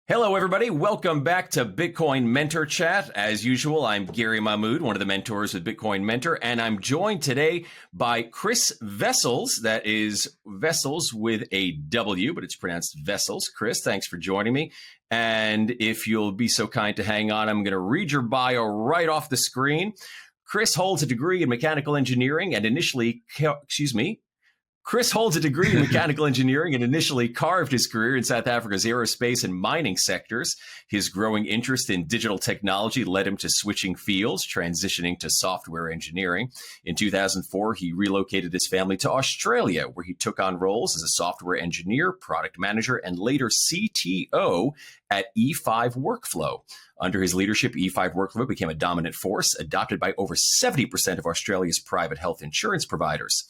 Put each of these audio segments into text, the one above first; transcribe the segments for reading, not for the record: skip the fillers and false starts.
Hello, everybody. Welcome back to Bitcoin Mentor Chat. As usual, I'm Gary Mahmoud, one of the mentors with Bitcoin Mentor, and I'm joined today by Chris Wessels. That is Wessels with a W, but it's pronounced Wessels. Chris, thanks for joining me. And if you'll be so kind to hang on, I'm going to read your bio right off the screen. Chris holds a degree in mechanical engineering and Chris holds a degree in mechanical engineering and initially carved his career in South Africa's aerospace and mining sectors. His growing interest in digital technology led him to switching fields, transitioning to software engineering. In 2004, he relocated his family to Australia, where he took on roles as a software engineer, product manager, and later CTO at E5 Workflow. Under his leadership, E5 Workflow became a dominant force, adopted by over 70% of Australia's private health insurance providers.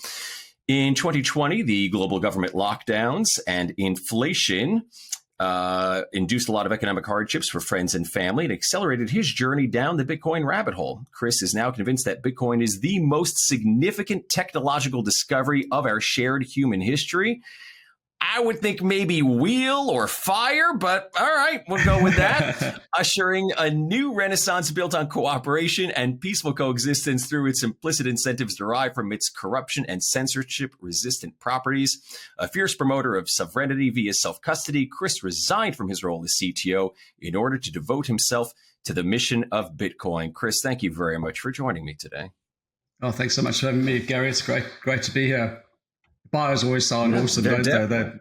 In 2020, the global government lockdowns and inflation induced a lot of economic hardships for friends and family and accelerated his journey down the Bitcoin rabbit hole. Chris is now convinced that Bitcoin is the most significant technological discovery of our shared human history. I would think maybe wheel or fire, but all right, we'll go with that. Ushering a new renaissance built on cooperation and peaceful coexistence through its implicit incentives derived from its corruption and censorship-resistant properties. A fierce promoter of sovereignty via self-custody, Chris resigned from his role as CTO in order to devote himself to the mission of Bitcoin. Chris, thank you very much for joining me today. Oh, thanks so much for having me, Gary. It's great to be here. Bios always sound awesome, don't they? They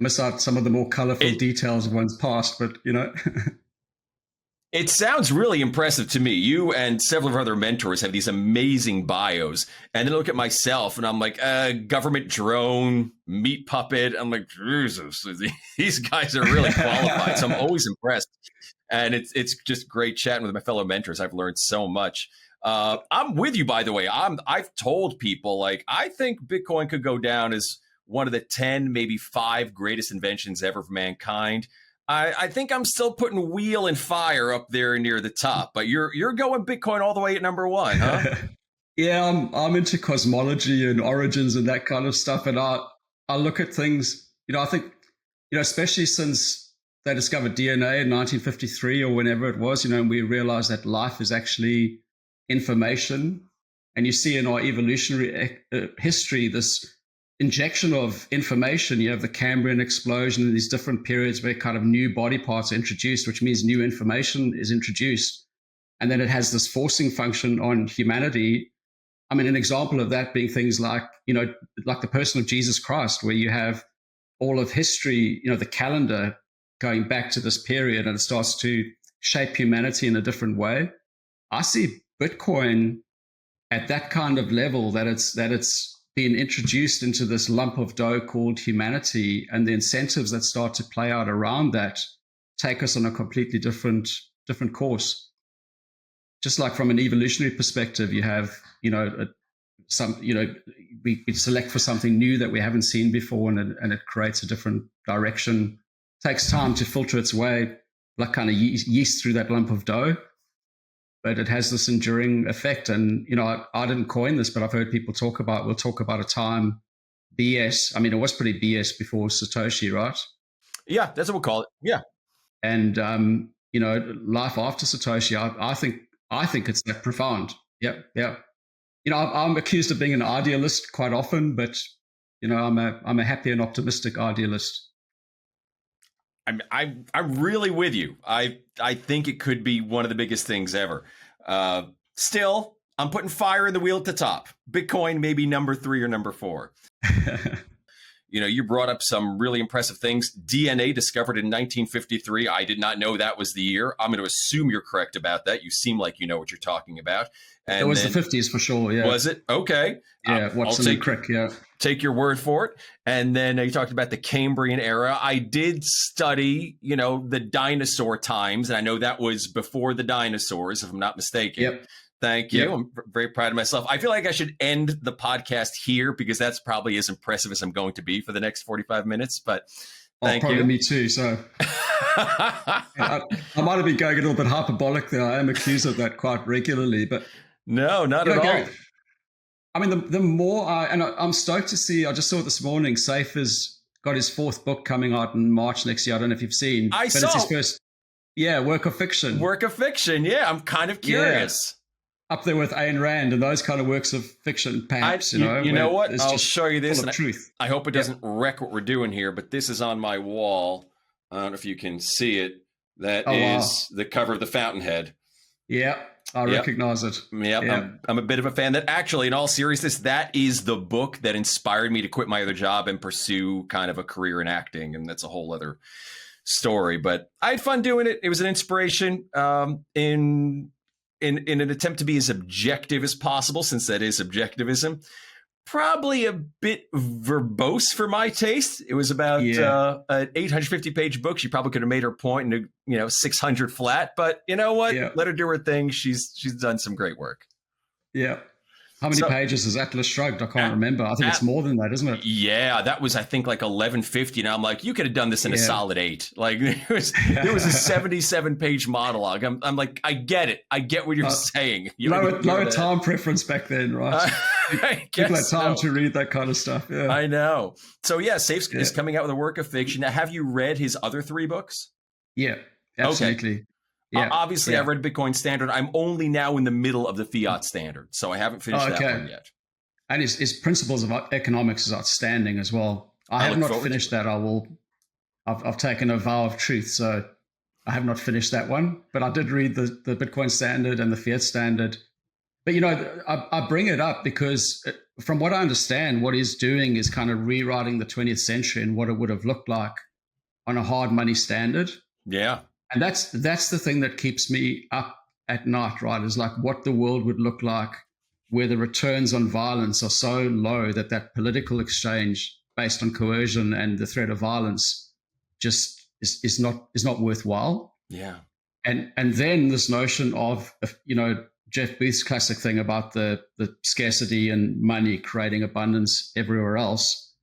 miss out some of the more colorful details of one's past, but you know. It sounds really impressive to me. You and several of our other mentors have these amazing bios. And then I look at myself and I'm like, government drone, meat puppet. I'm like, Jesus, these guys are really qualified. So I'm always impressed. And it's just great chatting with my fellow mentors. I've learned so much. I'm with you, by the way. I've told people, like, I think Bitcoin could go down as one of the 10, maybe 5 greatest inventions ever for mankind. I think I'm still putting wheel and fire up there near the top, but you're going Bitcoin all the way at number 1, huh? Yeah, I'm into cosmology and origins and that kind of stuff, and I look at things. I think especially since they discovered DNA in 1953 or whenever it was, and we realized that life is actually information, and you see in our evolutionary history this injection of information. You have the Cambrian explosion and these different periods where kind of new body parts are introduced, which means new information is introduced, and then it has this forcing function on humanity. I mean, an example of that being things like like the person of Jesus Christ, where you have all of history, the calendar going back to this period, and it starts to shape humanity in a different way. I see Bitcoin at that kind of level, that it's been introduced into this lump of dough called humanity, and the incentives that start to play out around that take us on a completely different course. Just like from an evolutionary perspective, you have we select for something new that we haven't seen before, and it creates a different direction. It takes time to filter its way, like kind of yeast through that lump of dough. But it has this enduring effect. And, I didn't coin this, but I've heard people we'll talk about a time BS. I mean, it was pretty BS before Satoshi, right? Yeah, that's what we'll call it. Yeah. And, life after Satoshi, I think it's that profound. Yep. Yeah. I'm accused of being an idealist quite often, but, I'm a happy and optimistic idealist. I'm really with you. I think it could be one of the biggest things ever. Still, I'm putting fire in the wheel at the top. Bitcoin maybe number 3 or number 4. You brought up some really impressive things. DNA discovered in 1953. I did not know that was the year. I'm going to assume you're correct about that. You seem like you know what you're talking about. And it was the 50s for sure, yeah. Was it? Okay. Yeah, Watson and Crick, yeah. Take your word for it. And then you talked about the Cambrian era. I did study, the dinosaur times, and I know that was before the dinosaurs, if I'm not mistaken. Yep. Thank you. Yep. I'm very proud of myself. I feel like I should end the podcast here because that's probably as impressive as I'm going to be for the next 45 minutes. But thank you. Probably me too. So I might have been going a little bit hyperbolic there. I am accused of that quite regularly, but no, not at all. Gary, I mean, the more I'm stoked to see. I just saw it this morning. Safe is got his fourth book coming out in March next year. I don't know if you've seen. I saw. It's his first, work of fiction. Work of fiction, yeah. I'm kind of curious. Yeah. Up there with Ayn Rand and those kind of works of fiction, perhaps, you know what? I'll show you this. Full of truth. I hope it doesn't wreck what we're doing here, but this is on my wall. I don't know if you can see it. That is the cover of The Fountainhead. Yeah, I recognize it. Yeah, I'm a bit of a fan. That actually, in all seriousness, that is the book that inspired me to quit my other job and pursue kind of a career in acting. And that's a whole other story. But I had fun doing it. It was an inspiration in an attempt to be as objective as possible, since that is subjectivism. Probably a bit verbose for my taste. It was about an 850-page book. She probably could have made her point in 600 flat. But you know what? Yeah. Let her do her thing. She's done some great work. Yeah. How many pages is Atlas Shrugged? I can't remember. I think it's more than that, isn't it? Yeah, that was, I think, like 1150. And I'm like, you could have done this in a solid 8. Like, there was a 77-page monologue. I'm like, I get it. I get what you're saying. Lower time preference back then, right? People had time to read that kind of stuff. Yeah, I know. So Saif is coming out with a work of fiction. Now, have you read his other 3 books? Yeah, absolutely. Okay. Yeah. Obviously, I've read Bitcoin Standard. I'm only now in the middle of the Fiat Standard, so I haven't finished that one yet. And his principles of economics is outstanding as well. I have not finished that. I've taken a vow of truth, so I have not finished that one. But I did read the Bitcoin Standard and the Fiat Standard. But I bring it up because from what I understand, what he's doing is kind of rewriting the 20th century and what it would have looked like on a hard money standard. Yeah. And that's the thing that keeps me up at night, right? Is like what the world would look like where the returns on violence are so low that political exchange based on coercion and the threat of violence just is not worthwhile. Yeah. And then this notion of, Jeff Booth's classic thing about the scarcity and money creating abundance everywhere else.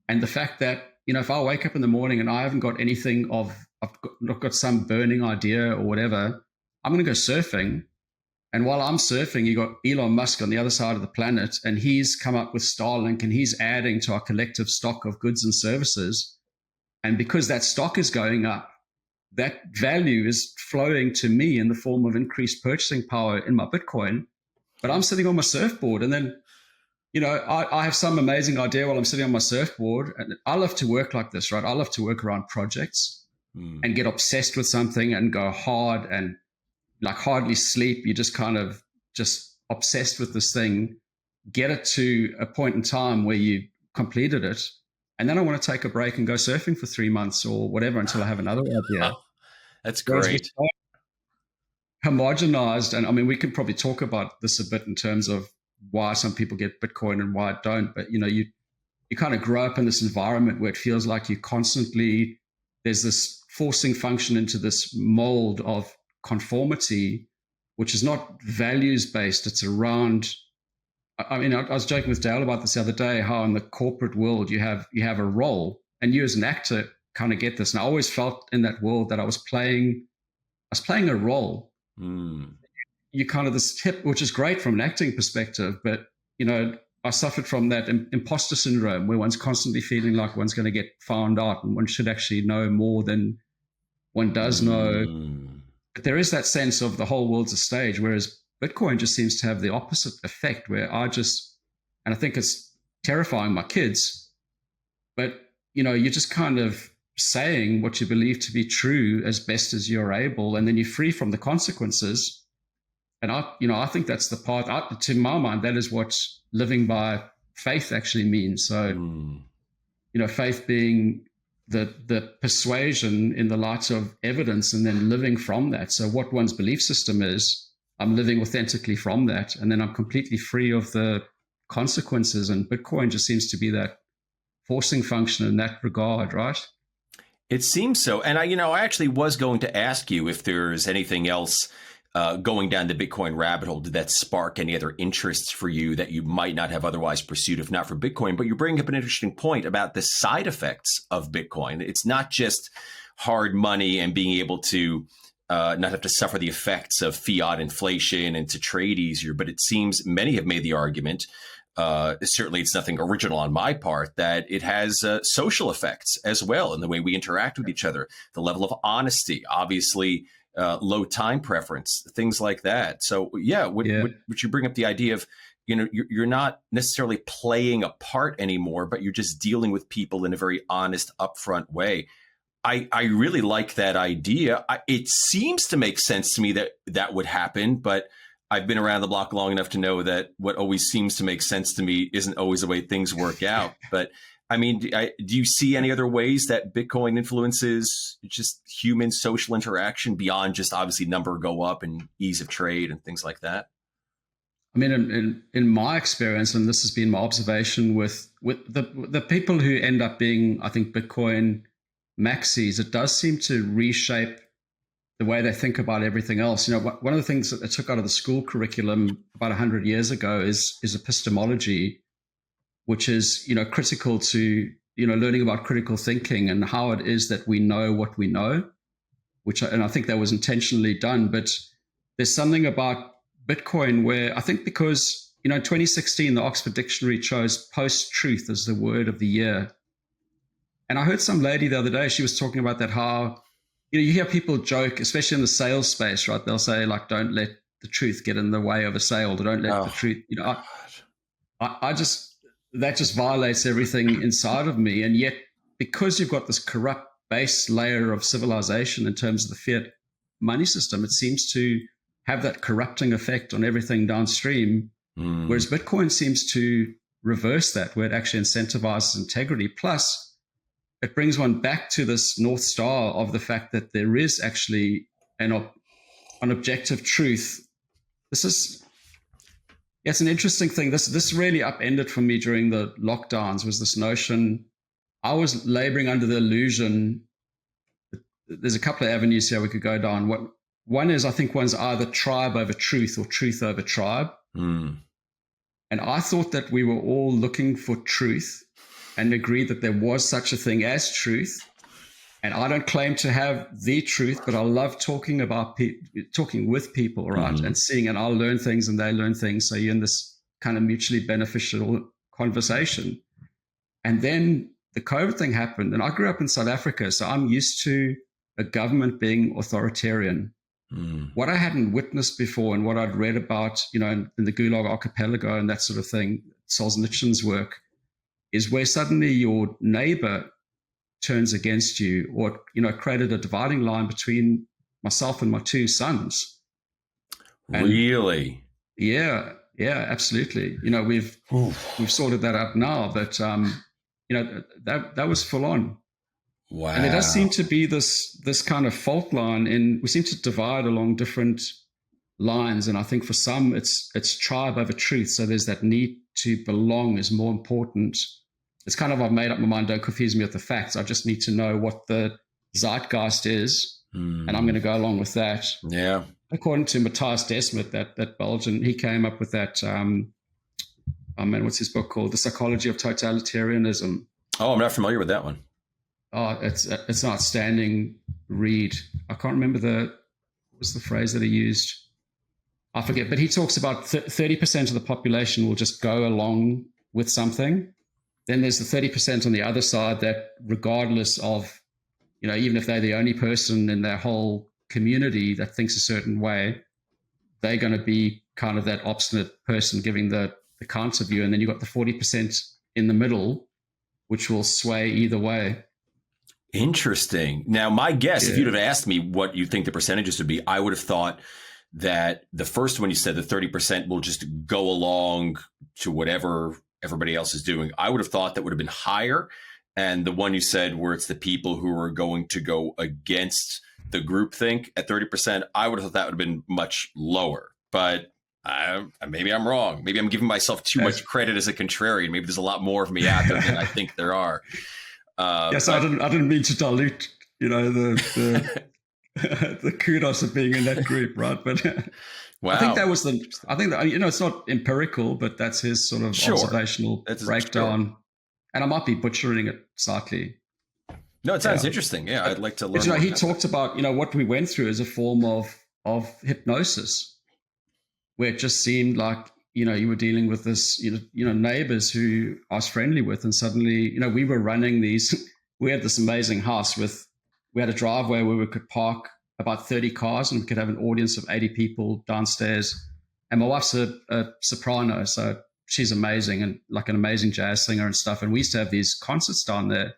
And the fact that, if I wake up in the morning and I haven't got anything I've got some burning idea or whatever, I'm going to go surfing. And while I'm surfing, you got Elon Musk on the other side of the planet, and he's come up with Starlink, and he's adding to our collective stock of goods and services. And because that stock is going up, that value is flowing to me in the form of increased purchasing power in my Bitcoin. But I'm sitting on my surfboard, and then, I have some amazing idea while I'm sitting on my surfboard. And I love to work like this, right? I love to work around projects. And get obsessed with something and go hard and like hardly sleep. You're just kind of just obsessed with this thing, get it to a point in time where you completed it. And then I want to take a break and go surfing for 3 months or whatever until I have another idea. That's great. Homogenized. And I mean, we can probably talk about this a bit in terms of why some people get Bitcoin and why it don't. But, you kind of grow up in this environment where it feels like you constantly, there's this forcing function into this mold of conformity, which is not values-based. It's around, I was joking with Dale about this the other day, how in the corporate world you have a role, and you as an actor kind of get this. And I always felt in that world that I was playing a role. You kind of this hip, which is great from an acting perspective, but, I suffered from that imposter syndrome where one's constantly feeling like one's going to get found out and one should actually know more than one does know. But there is that sense of the whole world's a stage, whereas Bitcoin just seems to have the opposite effect where and I think it's terrifying my kids, but, you're just kind of saying what you believe to be true as best as you're able, and then you're free from the consequences. And I think that's the part, to my mind, that is what living by faith actually means. So, faith being the persuasion in the light of evidence and then living from that. So what one's belief system is, I'm living authentically from that. And then I'm completely free of the consequences. And Bitcoin just seems to be that forcing function in that regard, right? It seems so. And I actually was going to ask you if there's anything else going down the Bitcoin rabbit hole. Did that spark any other interests for you that you might not have otherwise pursued if not for Bitcoin? But you bring up an interesting point about the side effects of Bitcoin. It's not just hard money and being able to not have to suffer the effects of fiat inflation and to trade easier, but it seems many have made the argument certainly it's nothing original on my part, that it has social effects as well in the way we interact with each other, the level of honesty, obviously low time preference, things like that. So yeah, would you bring up the idea of, you're not necessarily playing a part anymore, but you're just dealing with people in a very honest, upfront way. I really like that idea. It seems to make sense to me that would happen, but I've been around the block long enough to know that what always seems to make sense to me isn't always the way things work out. But I mean, do you see any other ways that Bitcoin influences just human social interaction beyond just obviously number go up and ease of trade and things like that? I mean, in my experience, and this has been my observation with the people who end up being, I think, Bitcoin maxis, it does seem to reshape the way they think about everything else. One of the things that they took out of the school curriculum about 100 years ago is epistemology, which is, critical to, learning about critical thinking and how it is that we know what we know, and I think that was intentionally done. But there's something about Bitcoin where I think because, in 2016, the Oxford Dictionary chose post-truth as the word of the year. And I heard some lady the other day, she was talking about that, how, you hear people joke, especially in the sales space, right? They'll say, like, don't let the truth get in the way of a sale, or don't let the truth, that just violates everything inside of me. And yet, because you've got this corrupt base layer of civilization in terms of the fiat money system, it seems to have that corrupting effect on everything downstream. Whereas Bitcoin seems to reverse that, where it actually incentivizes integrity. Plus, it brings one back to this North Star of the fact that there is actually an objective truth. It's an interesting thing. This really upended for me during the lockdowns, was this notion. I was laboring under the illusion. There's a couple of avenues here we could go down. One is, I think one's either tribe over truth or truth over tribe. And I thought that we were all looking for truth and agreed that there was such a thing as truth. And I don't claim to have the truth, but I love talking about talking with people, right? And seeing, and I'll learn things and they learn things. So you're in this kind of mutually beneficial conversation. And then the COVID thing happened, and I grew up in South Africa, so I'm used to a government being authoritarian. What I hadn't witnessed before, and what I'd read about, in the Gulag Archipelago and that sort of thing, Solzhenitsyn's work, is where suddenly your neighbor turns against you, or, created a dividing line between myself and my two sons. And really? Yeah, absolutely. We've sorted that out now, but, that was full on. Wow. And there does seem to be this kind of fault line we seem to divide along different lines. And I think for some, it's tribe over truth. So there's that need to belong is more important. It's kind of, I've made up my mind, don't confuse me with the facts. I just need to know what the zeitgeist is, and I'm going to go along with that. Yeah. According to Matthias Desmet, that Belgian, he came up with that, what's his book called? The Psychology of Totalitarianism. Oh, I'm not familiar with that one. Oh, it's an outstanding read. I can't remember what was the phrase that he used. I forget, but he talks about 30% of the population will just go along with something. Then there's the 30% on the other side that, regardless of, even if they're the only person in their whole community that thinks a certain way, they're going to be kind of that obstinate person giving the counter view. And then you've got the 40% in the middle, which will sway either way. Interesting. Now, my guess, if you'd have asked me what you think the percentages would be, I would have thought that the first one you said, the 30% will just go along to whatever everybody else is doing. I would have thought that would have been higher. And the one you said where it's the people who are going to go against the groupthink at 30%, I would have thought that would have been much lower. But maybe I'm wrong. Maybe I'm giving myself too much credit as a contrarian. Maybe there's a lot more of me out there than I think there are. Yes, I didn't mean to dilute, the kudos of being in that group, right? But wow. I think it's not empirical, but that's his sort of observational breakdown. Sure. And I might be butchering it slightly. No, it sounds interesting. Yeah, I'd like to learn. But, he talked about, what we went through as a form of hypnosis, where it just seemed like you were dealing with this, neighbors who I was friendly with, and suddenly, we were running these. We had this amazing house we had a driveway where we could park about 30 cars, and we could have an audience of 80 people downstairs. And my wife's a soprano, so she's amazing and like an amazing jazz singer and stuff. And we used to have these concerts down there.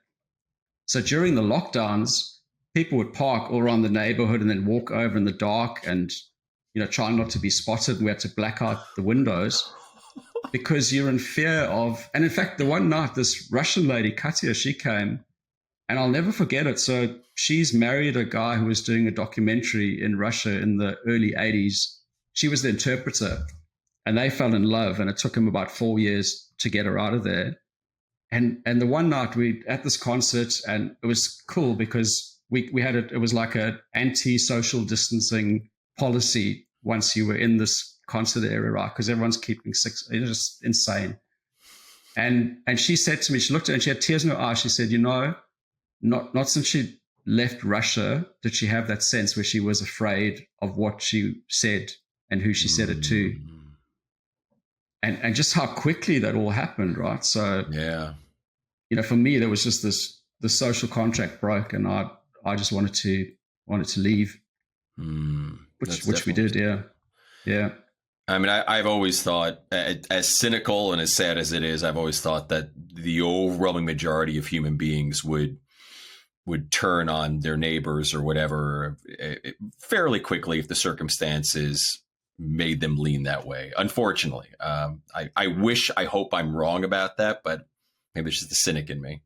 So during the lockdowns, people would park all around the neighborhood and then walk over in the dark and, trying not to be spotted. And we had to black out the windows because you're in fear of. And in fact, the one night, this Russian lady, Katya, she came, and I'll never forget it. So she's married a guy who was doing a documentary in Russia in the early 80s. She was the interpreter, and they fell in love, and it took him about 4 years to get her out of there. And the one night we at this concert, and it was cool because we had it was like a anti-social distancing policy once you were in this concert area, right? Because everyone's keeping 6. It was just insane. And she said to me, she looked at it and she had tears in her eyes. She said, not since she left Russia did she have that sense where she was afraid of what she said and who she said it to. And just how quickly that all happened, right? So yeah, for me, there was just the social contract broke, and I just wanted to leave, which we did, yeah. I mean, I've always thought, as cynical and as sad as it is, I've always thought that the overwhelming majority of human beings would turn on their neighbors or whatever fairly quickly if the circumstances made them lean that way. Unfortunately, I hope I'm wrong about that, but maybe it's just the cynic in me.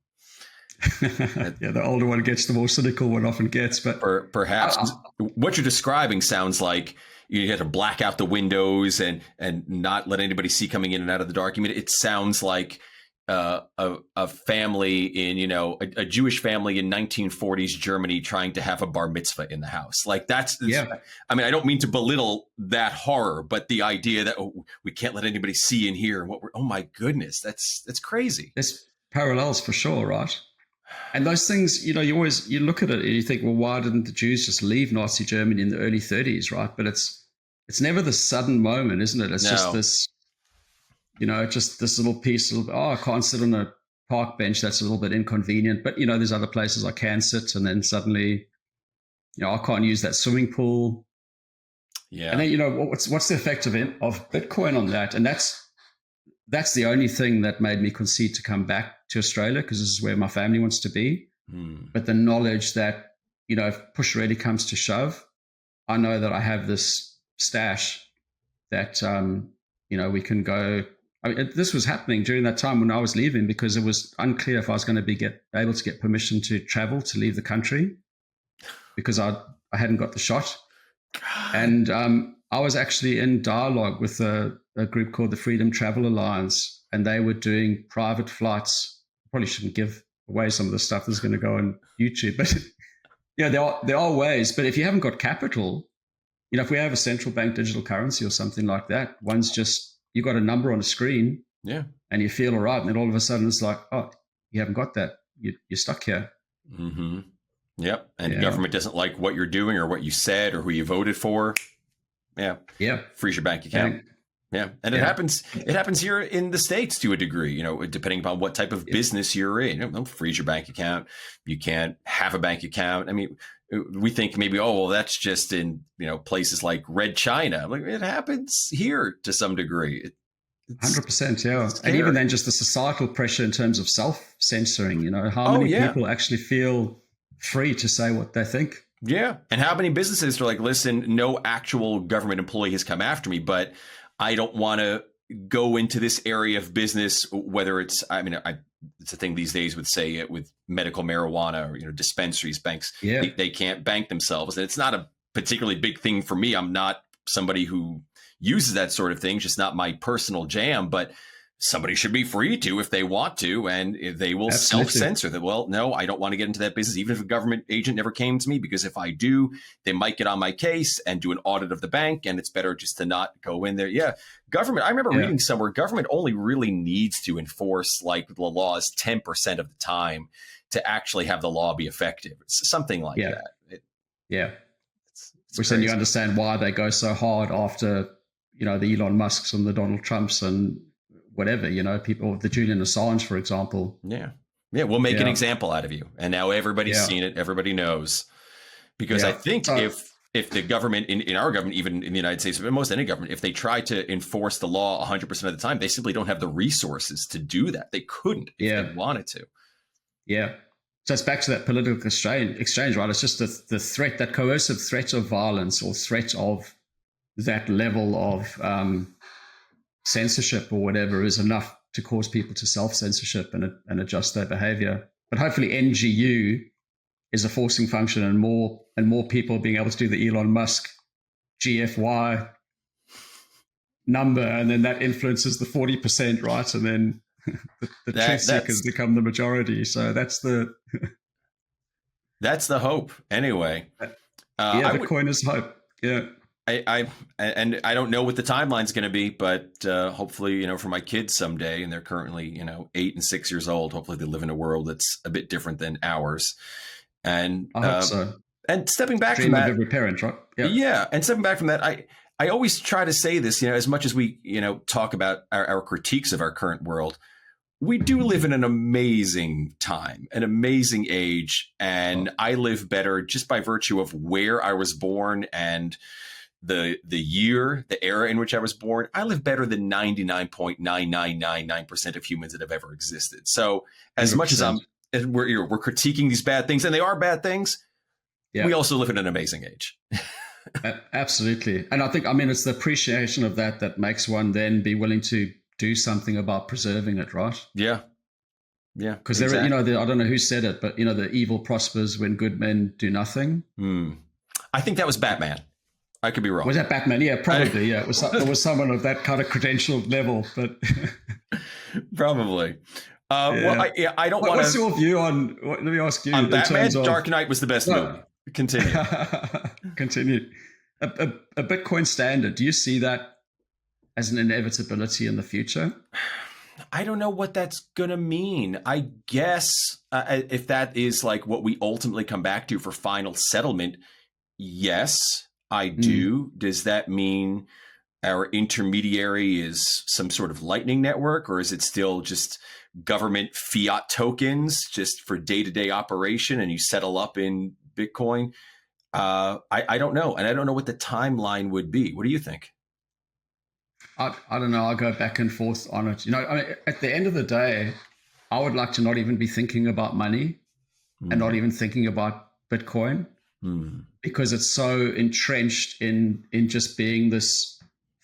Yeah, the older one gets, the more cynical one often gets. But perhaps what you're describing sounds like you had to black out the windows and not let anybody see coming in and out of the dark. I mean, it sounds like a family in, a Jewish family in 1940s Germany trying to have a bar mitzvah in the house. Like yeah. I mean, I don't mean to belittle that horror, but the idea that we can't let anybody see and hear oh my goodness, that's crazy. There's parallels for sure, right? And those things, you look at it and you think, well, why didn't the Jews just leave Nazi Germany in the early 30s, right? But it's never the sudden moment, isn't it? It's just this. Just this little piece of, I can't sit on a park bench. That's a little bit inconvenient. But, there's other places I can sit. And then suddenly, I can't use that swimming pool. Yeah. And then, what's the effect of Bitcoin on that? And that's the only thing that made me concede to come back to Australia, because this is where my family wants to be. But the knowledge that, if push really comes to shove, I know that I have this stash that, we can go. I mean, this was happening during that time when I was leaving, because it was unclear if I was going to be able to get permission to travel, to leave the country, because I hadn't got the shot. And I was actually in dialogue with a group called the Freedom Travel Alliance, and they were doing private flights. Probably shouldn't give away some of the stuff that's going to go on YouTube, but there are ways. But if you haven't got capital, if we have a central bank digital currency or something like that, one's just, you got a number on a screen, and you feel all right, and then all of a sudden it's like, oh, you haven't got that. You're stuck here. Mm-hmm. Yep. And the government doesn't like what you're doing or what you said or who you voted for. Yeah. Freeze your bank account. Yeah. And it happens here in the States to a degree, depending upon what type of business you're in. Don't freeze your bank account. You can't have a bank account. I mean, we think maybe, that's just in, places like Red China. Like, it happens here to some degree. 100%, yeah. And even then, just the societal pressure in terms of self-censoring, how many people actually feel free to say what they think? Yeah. And how many businesses are like, listen, no actual government employee has come after me, but I don't want to go into this area of business, whether it's, it's a thing these days with, say, with medical marijuana or, dispensaries, banks, they can't bank themselves. And it's not a particularly big thing for me. I'm not somebody who uses that sort of thing, just not my personal jam, but somebody should be free to if they want to, and they will self-censor that. Well, no, I don't want to get into that business, even if a government agent never came to me, because if I do, they might get on my case and do an audit of the bank, and it's better just to not go in there. Yeah, government. I remember reading somewhere, government only really needs to enforce like the laws 10% of the time to actually have the law be effective. It's something like that. Which then you understand why they go so hard after, the Elon Musks and the Donald Trumps and whatever, people, the Julian Assange, for example. Yeah. Yeah. We'll make an example out of you. And now everybody's seen it. Everybody knows. Because I think if the government, in our government, even in the United States, but most any government, if they try to enforce the law 100% of the time, they simply don't have the resources to do that. They couldn't if they wanted to. Yeah. So it's back to that political exchange, right? It's just the threat, that coercive threat of violence or threat of that level of censorship or whatever is enough to cause people to self-censorship and adjust their behavior. But hopefully NGU is a forcing function, and more people being able to do the Elon Musk GFY number, and then that influences the 40%, right? And then the truth seekers become the majority. So that's the hope, anyway. Bitcoin is hope. Yeah. I don't know what the timeline's going to be, but hopefully, for my kids someday, and they're currently, 8 and 6 years old, hopefully they live in a world that's a bit different than ours. And I hope so. And stepping back Dream from that, of every parent, right? Yeah. And stepping back from that, I always try to say this, as much as we, talk about our critiques of our current world, we do live in an amazing time, an amazing age. And I live better just by virtue of where I was born and the year, the era in which I was born. I live better than 99.9999% of humans that have ever existed. So as 100%. Much as we're critiquing these bad things, and they are bad things, we also live in an amazing age. Absolutely. And I think, it's the appreciation of that makes one then be willing to do something about preserving it, right? Yeah. Yeah. Because exactly. I don't know who said it, but the evil prospers when good men do nothing. I think that was Batman. I could be wrong. Was that Batman? Yeah, probably. Yeah, it was someone of that kind of credential level, but probably. Well, I don't want to. What's your view on? Let me ask you. On Batman, Dark Knight was the best movie. Continue. Continue. A Bitcoin standard. Do you see that as an inevitability in the future? I don't know what that's going to mean. I guess if that is like what we ultimately come back to for final settlement, yes, I do. Does that mean our intermediary is some sort of lightning network, or is it still just government fiat tokens just for day-to-day operation and you settle up in Bitcoin? I don't know. And I don't know what the timeline would be. What do you think? I don't know. I'll go back and forth on it. At the end of the day, I would like to not even be thinking about money and not even thinking about Bitcoin because it's so entrenched in just being this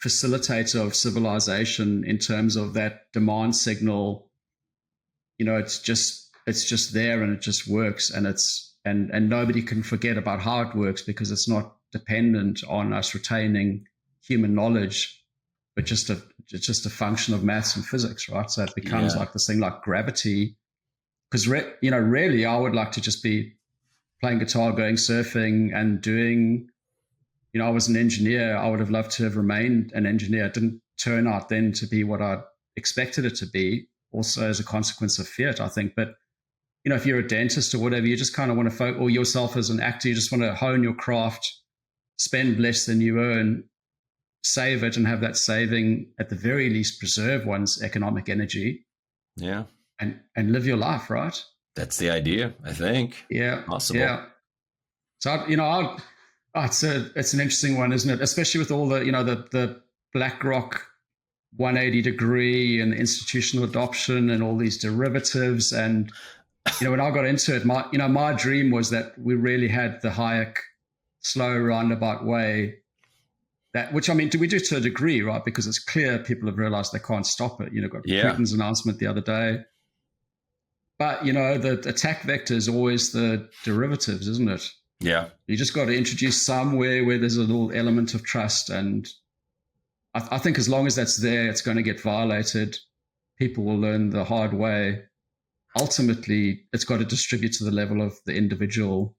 facilitator of civilization in terms of that demand signal. It's just there and it just works, and and nobody can forget about how it works because it's not dependent on us retaining human knowledge, but just a function of maths and physics, right? So it becomes like this thing like gravity. Because really, I would like to just be playing guitar, going surfing, and doing. I was an engineer. I would have loved to have remained an engineer. It didn't turn out then to be what I expected it to be. Also, as a consequence of fiat, I think. But if you're a dentist or whatever, you just kind of want to or yourself as an actor, you just want to hone your craft, spend less than you earn, save it, and have that saving at the very least preserve one's economic energy. Yeah. And live your life, right? That's the idea, I think. Yeah. Possible. Yeah. So, it's an interesting one, isn't it? Especially with all the BlackRock 180 degree and the institutional adoption and all these derivatives. And, when I got into it, my dream was that we really had the Hayek slow roundabout way which we do to a degree, right? Because it's clear people have realized they can't stop it. Got Putin's announcement the other day. But, the attack vector is always the derivatives, isn't it? Yeah. You just got to introduce somewhere where there's a little element of trust. And I think as long as that's there, it's going to get violated. People will learn the hard way. Ultimately, it's got to distribute to the level of the individual.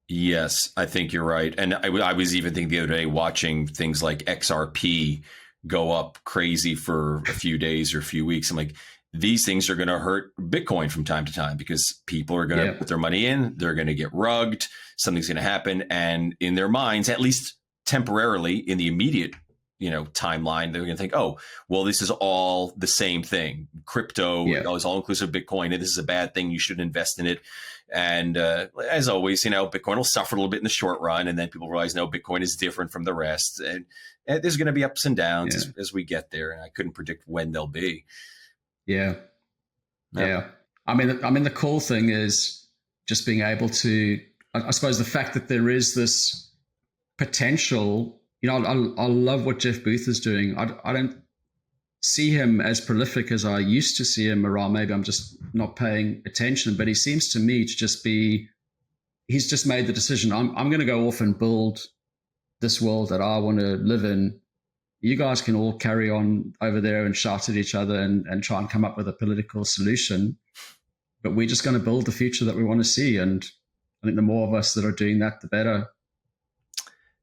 Yes, I think you're right. And I was even thinking the other day, watching things like XRP go up crazy for a few days or a few weeks. I'm like, these things are going to hurt Bitcoin from time to time because people are going to put their money in. They're going to get rugged. Something's going to happen. And in their minds, at least temporarily in the immediate, timeline, they're going to think, oh, well, this is all the same thing. Crypto is all inclusive Bitcoin, and this is a bad thing. You shouldn't invest in it. And as always, Bitcoin will suffer a little bit in the short run, and then people realize, no, Bitcoin is different from the rest. And there's going to be ups and downs as we get there, and I couldn't predict when they'll be. Yeah. I mean, the cool thing is just being able to, I suppose, the fact that there is this potential. I love what Jeff Booth is doing. I don't see him as prolific as I used to see him around. Maybe I'm just not paying attention, but he seems to me to just be, he's just made the decision. I'm going to go off and build this world that I want to live in. You guys can all carry on over there and shout at each other and try and come up with a political solution. But we're just going to build the future that we want to see. And I think the more of us that are doing that, the better.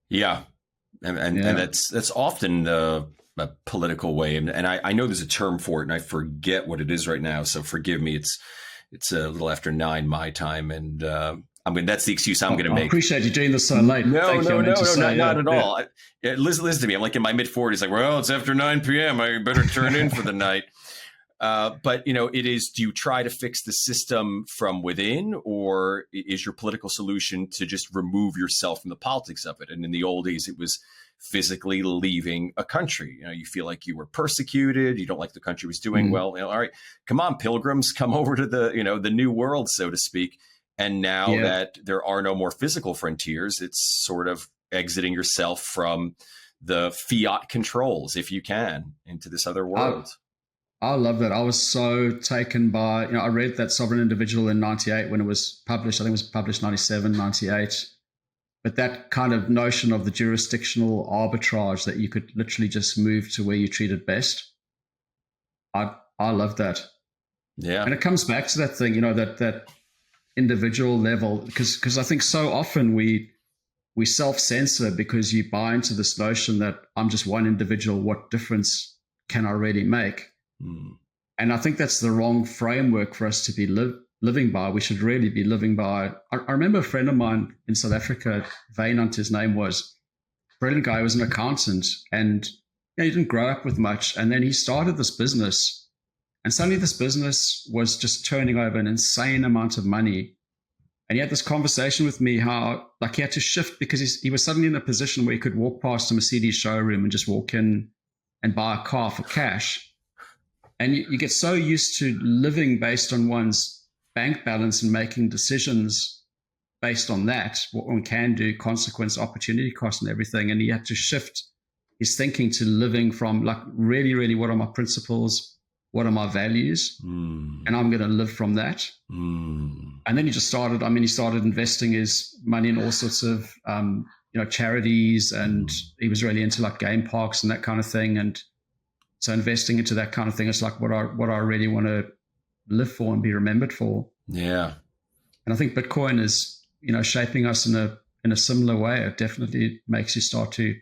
Yeah. And that's often a political way. And I know there's a term for it, and I forget what it is right now. So forgive me. It's a little after 9 my time. And that's the excuse I'm going to make. I appreciate you doing this so late. No, not at all. Listen to me. I'm like in my mid-40s, like, well, it's after 9 p.m. I better turn in for the night. But it is, do you try to fix the system from within, or is your political solution to just remove yourself from the politics of it? And in the old days, it was physically leaving a country. You feel like you were persecuted. You don't like the country was doing well. All right, come on, pilgrims, come over to the new world, so to speak. And now that there are no more physical frontiers, it's sort of exiting yourself from the fiat controls, if you can, into this other world. I love that. I was so taken by, I read that Sovereign Individual in 98 when it was published. I think it was published 97, 98. But that kind of notion of the jurisdictional arbitrage, that you could literally just move to where you're treated best. I love that. Yeah. And it comes back to that thing, that individual level, because I think so often we self-censor because you buy into this notion that I'm just one individual. What difference can I really make? And I think that's the wrong framework for us to be living by. We should really be living by. I remember a friend of mine in South Africa, Vainant, his name was, brilliant guy, was an accountant, and he didn't grow up with much. And then he started this business, and suddenly this business was just turning over an insane amount of money. And he had this conversation with me how he had to shift because he was suddenly in a position where he could walk past a Mercedes showroom and just walk in and buy a car for cash. And you get so used to living based on one's bank balance and making decisions based on that, what one can do, consequence, opportunity cost and everything. And he had to shift his thinking to living from really, really, what are my principles? What are my values? And I'm going to live from that. And then he just started, he started investing his money in all sorts of, charities, and he was really into game parks and that kind of thing. And so investing into that kind of thing is what I really want to live for and be remembered for. Yeah. And I think Bitcoin is, shaping us in a similar way. It definitely makes you start to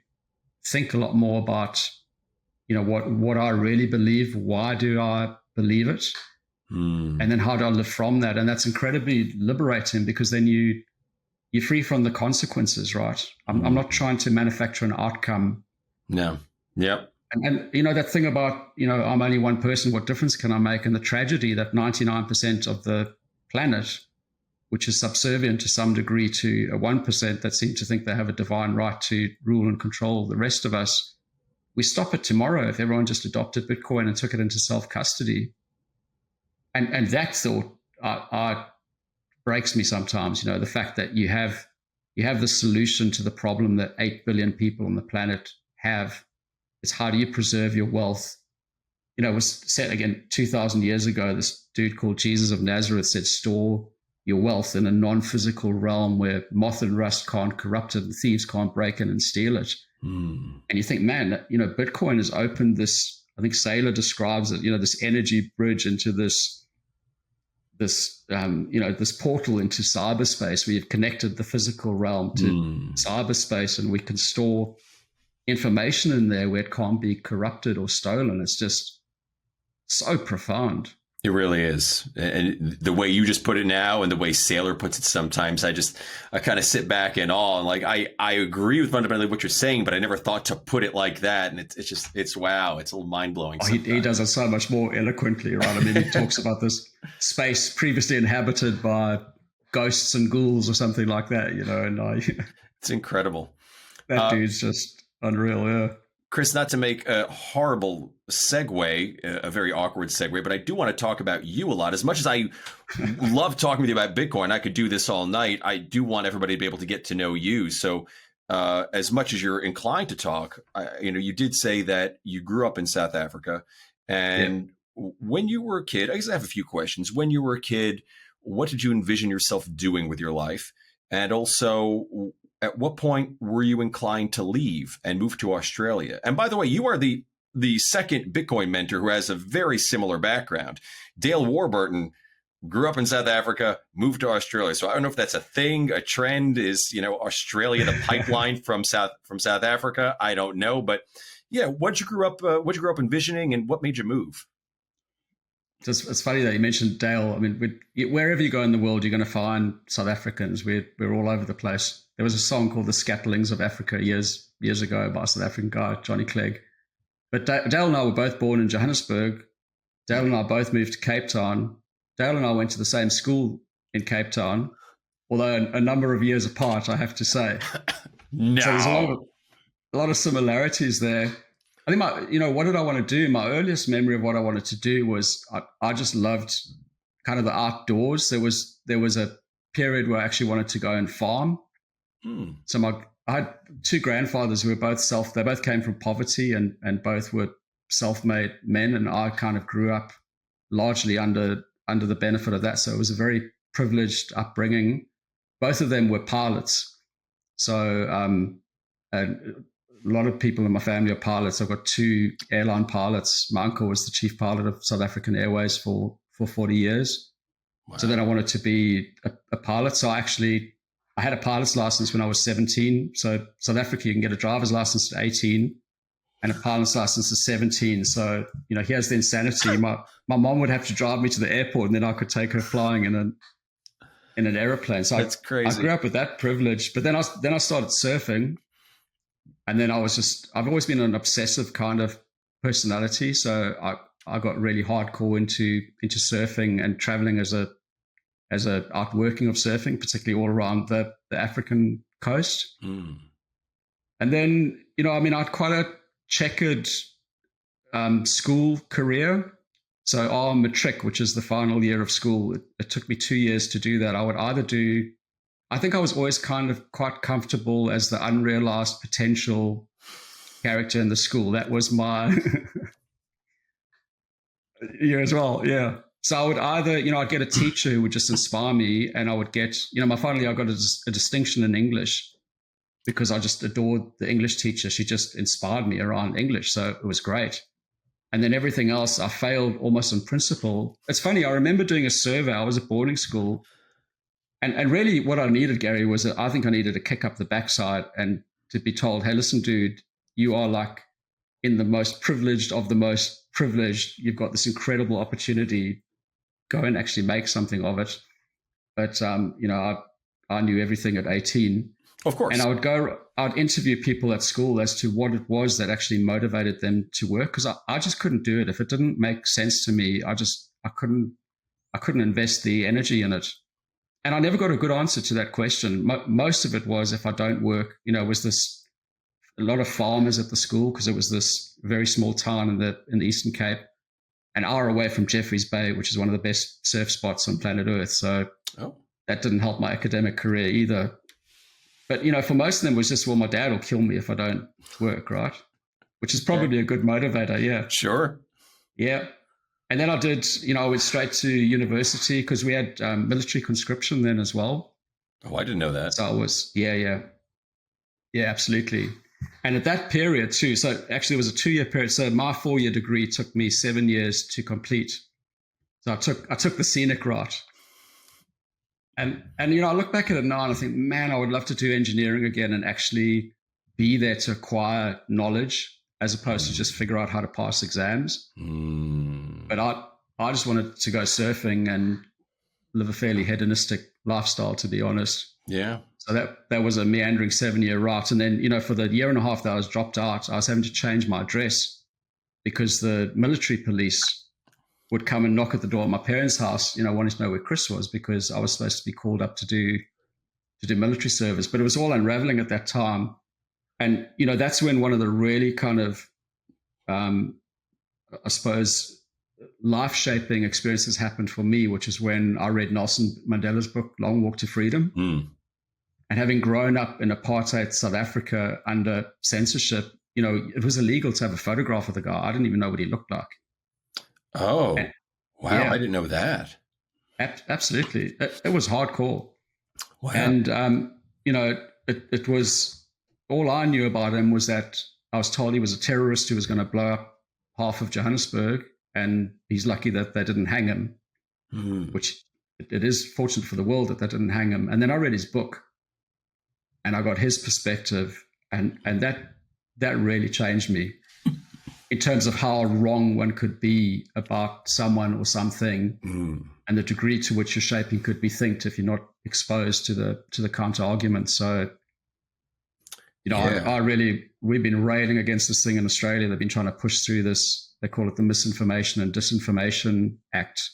think a lot more about, what I really believe. Why do I believe it? And then how do I live from that? And that's incredibly liberating, because then you're free from the consequences, right? I'm not trying to manufacture an outcome. No. Yep. And that thing about, I'm only one person, what difference can I make? And the tragedy that 99% of the planet, which is subservient to some degree to a 1% that seem to think they have a divine right to rule and control the rest of us, we stop it tomorrow if everyone just adopted Bitcoin and took it into self-custody. And that thought breaks me sometimes, the fact that you have the solution to the problem that 8 billion people on the planet have. It's how do you preserve your wealth? It was said again 2,000 years ago, this dude called Jesus of Nazareth said, store your wealth in a non-physical realm where moth and rust can't corrupt it and thieves can't break in and steal it. And you think, man, Bitcoin has opened this, I think Saylor describes it, this energy bridge into this portal into cyberspace. We have connected the physical realm to cyberspace, and we can store information in there where it can't be corrupted or stolen. It's just so profound. It really is. And the way you just put it now and the way Saylor puts it sometimes, I kind of sit back in awe. And like, I agree with fundamentally what you're saying, but I never thought to put it like that. And it's wow. It's a little mind blowing. Oh, he does it so much more eloquently, right? I mean, he talks about this space previously inhabited by ghosts and ghouls or something like that, and it's incredible. That dude's just unreal. Yeah. Chris, not to make a horrible segue, a very awkward segue, but I do want to talk about you a lot. As much as I love talking with you about Bitcoin, I could do this all night. I do want everybody to be able to get to know you. So as much as you're inclined to talk, you did say that you grew up in South Africa. And when you were a kid, I guess I have a few questions. When you were a kid, what did you envision yourself doing with your life? And also, at what point were you inclined to leave and move to Australia? And by the way, you are the second Bitcoin mentor who has a very similar background. Dale Warburton grew up in South Africa, moved to Australia. So I don't know if that's a thing, a trend. Is Australia the pipeline from South Africa? I don't know, but yeah, what you grew up envisioning, and what made you move? It's funny that you mentioned Dale. I mean, wherever you go in the world, you're going to find South Africans. We're all over the place. There was a song called "The Scatterlings of Africa" years ago by a South African guy, Johnny Clegg. But Dale and I were both born in Johannesburg. Dale and I both moved to Cape Town. Dale and I went to the same school in Cape Town, although a number of years apart, I have to say. No. So there's a lot of similarities there. I think what did I want to do? My earliest memory of what I wanted to do was I just loved kind of the outdoors. There was a period where I actually wanted to go and farm. So I had two grandfathers who were they both came from poverty and both were self-made men. And I kind of grew up largely under the benefit of that. So it was a very privileged upbringing. Both of them were pilots. So a lot of people in my family are pilots. I've got two airline pilots. My uncle was the chief pilot of South African Airways for 40 years. Wow. So then I wanted to be a pilot. So I had a pilot's license when I was 17. So South Africa, you can get a driver's license at 18 and a pilot's license at 17. So, here's the insanity. My mom would have to drive me to the airport and then I could take her flying in an airplane. So that's crazy. I grew up with that privilege. But then I started surfing. And then I've always been an obsessive kind of personality. So I got really hardcore into surfing and traveling as a outworking of surfing, particularly all around the African coast. And then, I had quite a checkered school career. So our matric, which is the final year of school, it took me 2 years to do that. I think I was always kind of quite comfortable as the unrealized potential character in the school. That was my you as well. Yeah. So I would either, I'd get a teacher who would just inspire me, and I would get, my final year I got a distinction in English because I just adored the English teacher. She just inspired me around English. So it was great. And then everything else, I failed almost on principle. It's funny. I remember doing a survey. I was at boarding school. And really what I needed, Gary, was I think I needed a kick up the backside and to be told, hey, listen, dude, you are like in the most privileged of the most privileged. You've got this incredible opportunity. Go and actually make something of it. But, I knew everything at 18. Of course. And I'd interview people at school as to what it was that actually motivated them to work. Because I just couldn't do it. If it didn't make sense to me, I couldn't invest the energy in it. And I never got a good answer to that question. Most of it was, if I don't work, was this a lot of farmers at the school, because it was this very small town in the Eastern Cape, an hour away from Jeffreys Bay, which is one of the best surf spots on planet Earth. So that didn't help my academic career either. But, for most of them it was just, well, my dad will kill me if I don't work, right? Which is probably a good motivator, yeah. Sure. Yeah. And then I went straight to university because we had military conscription then as well. Oh, I didn't know that. So I was, yeah, absolutely. And at that period too, so actually it was a 2-year period. So my 4-year degree took me 7 years to complete. So I took the scenic route. And I look back at it now and I think, man, I would love to do engineering again and actually be there to acquire knowledge, as opposed to just figure out how to pass exams. But I just wanted to go surfing and live a fairly hedonistic lifestyle, to be honest. Yeah. So that was a meandering 7-year route. And then, for the year and a half that I was dropped out, I was having to change my address because the military police would come and knock at the door at my parents' house, wanting to know where Chris was, because I was supposed to be called up to do military service. But it was all unraveling at that time. And, that's when one of the really kind of, I suppose, life-shaping experiences happened for me, which is when I read Nelson Mandela's book, Long Walk to Freedom. Mm. And having grown up in apartheid South Africa under censorship, it was illegal to have a photograph of the guy. I didn't even know what he looked like. Oh, wow. Yeah. I didn't know that. Absolutely. It was hardcore. Wow. And, it was, all I knew about him was that I was told he was a terrorist who was going to blow up half of Johannesburg, and he's lucky that they didn't hang him, which it is fortunate for the world that they didn't hang him. And then I read his book and I got his perspective, and that really changed me in terms of how wrong one could be about someone or something, and the degree to which your shaping could be thinked if you're not exposed to the counter argument. So, I really, we've been railing against this thing in Australia. They've been trying to push through this. They call it the Misinformation and Disinformation Act.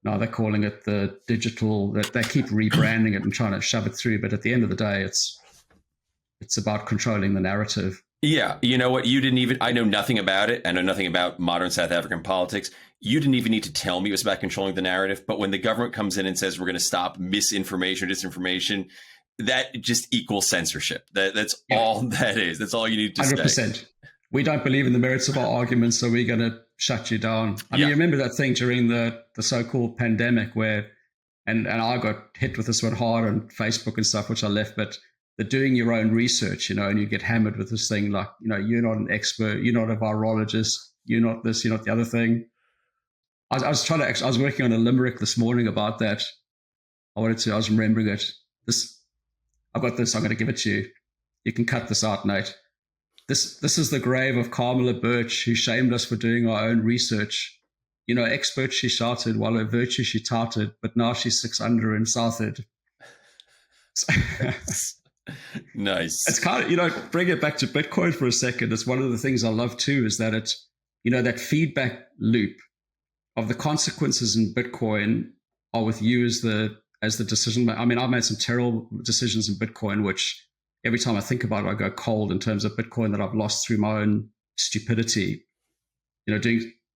Now they're calling it the digital. They keep rebranding it and trying to shove it through. But at the end of the day, it's about controlling the narrative. Yeah. You know what? I know nothing about it. I know nothing about modern South African politics. You didn't even need to tell me it was about controlling the narrative. But when the government comes in and says we're going to stop misinformation or disinformation, that just equals censorship. That's all that is. That's all you need to 100%. Say. We don't believe in the merits of our arguments, so we're going to shut you down. I mean, you remember that thing during the so-called pandemic where, and I got hit with this one hard on Facebook and stuff, which I left, but the doing your own research, and you get hammered with this thing like, you're not an expert, you're not a virologist, you're not this, you're not the other thing. I was working on a limerick this morning about that. I was remembering it. I've got this, I'm going to give it to you. You can cut this out, Nate. This is the grave of Carmela Birch, who shamed us for doing our own research. Expert she shouted, while her virtue she touted, but now she sits under in Southend. Nice. It's kind of, bring it back to Bitcoin for a second. It's one of the things I love too, is that it's, that feedback loop of the consequences in Bitcoin are with you as the decision. I mean, I've made some terrible decisions in Bitcoin, which every time I think about it, I go cold in terms of Bitcoin that I've lost through my own stupidity,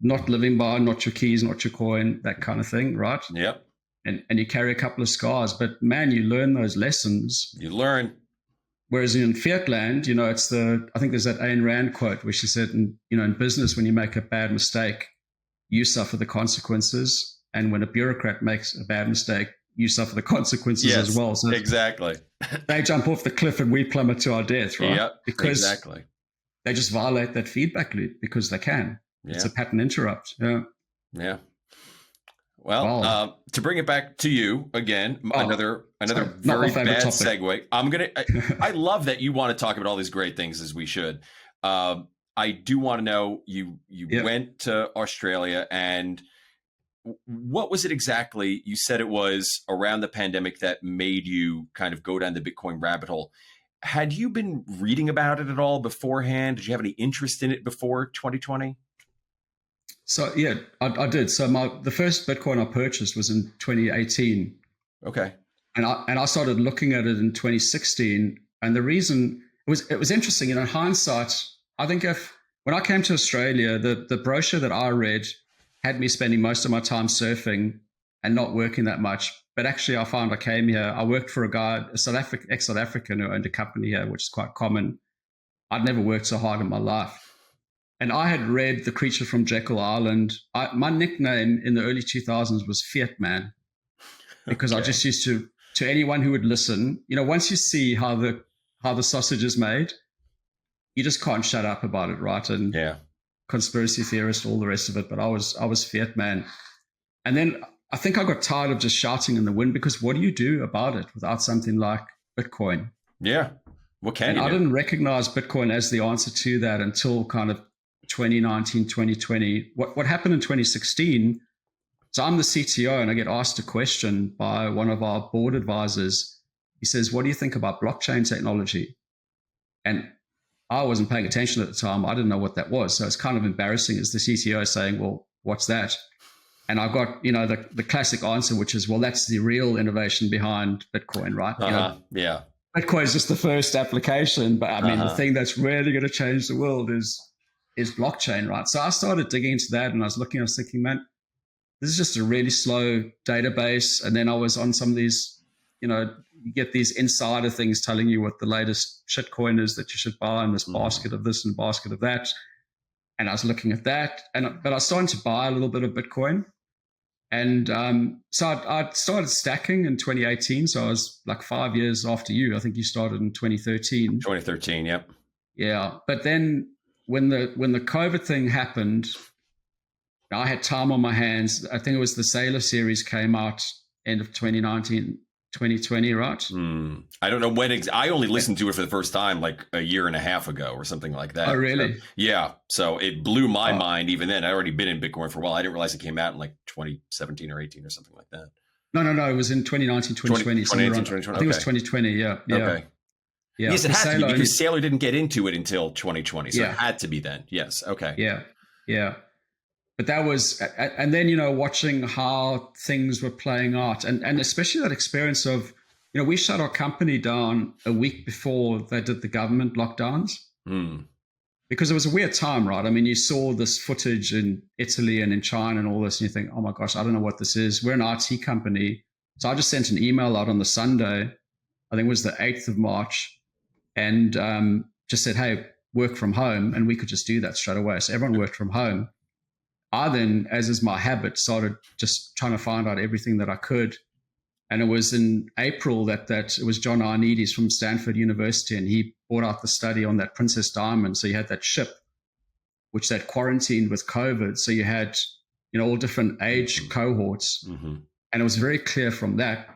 not living by, not your keys, not your coin, that kind of thing. Right. Yep. And you carry a couple of scars, but man, you learn those lessons. You learn. Whereas in fiat land, I think there's that Ayn Rand quote where she said, in business, when you make a bad mistake, you suffer the consequences. And when a bureaucrat makes a bad mistake, you suffer the consequences as well. So exactly. They jump off the cliff and we plummet to our death, right? Yep, because exactly. They just violate that feedback loop because they can. Yeah. It's a pattern interrupt. Yeah. Yeah. Well, to bring it back to you again, another very bad segue. I love that you want to talk about all these great things, as we should. I do want to know, you went to Australia, and what was it exactly? You said it was around the pandemic that made you kind of go down the Bitcoin rabbit hole. Had you been reading about it at all beforehand? Did you have any interest in it before 2020? So, yeah, I did. So the first Bitcoin I purchased was in 2018. Okay. And I started looking at it in 2016. And the reason it was interesting, in hindsight, I think when I came to Australia, the brochure that I read had me spending most of my time surfing and not working that much. But actually, I found I came here, I worked for a guy, ex-South African, who owned a company here, which is quite common. I'd never worked so hard in my life. And I had read The Creature from Jekyll Island. My nickname in the early 2000s was Fiat Man, because I just used to anyone who would listen, once you see how the sausage is made, you just can't shut up about it, right? And conspiracy theorist, all the rest of it. But I was Fiat Man. And then I think I got tired of just shouting in the wind, because what do you do about it without something like Bitcoin? Yeah. What can you do? I didn't recognize Bitcoin as the answer to that until kind of 2019, 2020. What happened in 2016 So I'm the CTO, and I get asked a question by one of our board advisors. He says, "What do you think about blockchain technology?" And I wasn't paying attention at the time. I didn't know what that was. So it's kind of embarrassing as the CTO saying, "Well, what's that?" And I got, the classic answer, which is, "Well, that's the real innovation behind Bitcoin, right?" Yeah. Bitcoin is just the first application, but I mean, the thing that's really going to change the world is blockchain, right? So I started digging into that, and I was thinking, man, this is just a really slow database. And then I was on some of these, you get these insider things telling you what the latest shitcoin is that you should buy in this basket of this and basket of that. And I was looking at that, but I was starting to buy a little bit of Bitcoin. And so I started stacking in 2018. So I was like 5 years after you. I think you started in 2013. 2013, yep. Yeah. But then when the COVID thing happened, I had time on my hands. I think it was the Sailor series came out end of 2019, 2020, right? I don't know when. I only listened to it for the first time like a year and a half ago or something like that. Oh, really? So, yeah. So it blew my mind even then. I'd already been in Bitcoin for a while. I didn't realize it came out in like 2017 or 18 or something like that. No. It was in 2019, 2020. 2020. I think it was 2020. Yeah. Okay. Yeah. Yes, it had to be because Sailor didn't get into it until 2020. So it had to be then. Yes. Okay. Yeah. But that was, and then, watching how things were playing out, and especially that experience of, we shut our company down a week before they did the government lockdowns because it was a weird time, right? I mean, you saw this footage in Italy and in China and all this, and you think, oh my gosh, I don't know what this is. We're an IT company. So I just sent an email out on the Sunday, I think it was the 8th of March, and just said, hey, work from home. And we could just do that straight away. So everyone worked from home. I then, as is my habit, started just trying to find out everything that I could. And it was in April that it was John Ioannidis from Stanford University, and he brought out the study on that Princess Diamond. So you had that ship, which they'd quarantined with COVID. So you had, all different age cohorts. And it was very clear from that,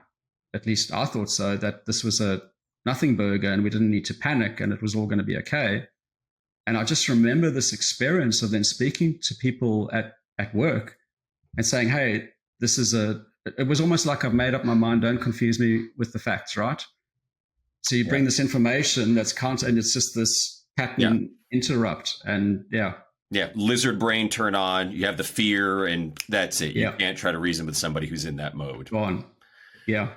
at least I thought so, that this was a nothing burger and we didn't need to panic and it was all going to be okay. And I just remember this experience of then speaking to people at work and saying, hey, it was almost like I've made up my mind. Don't confuse me with the facts, right? So you bring this information that's counter, and it's just this pattern interrupt. And Yeah, lizard brain turn on. You have the fear, and that's it. You can't try to reason with somebody who's in that mode. Go on. Yeah.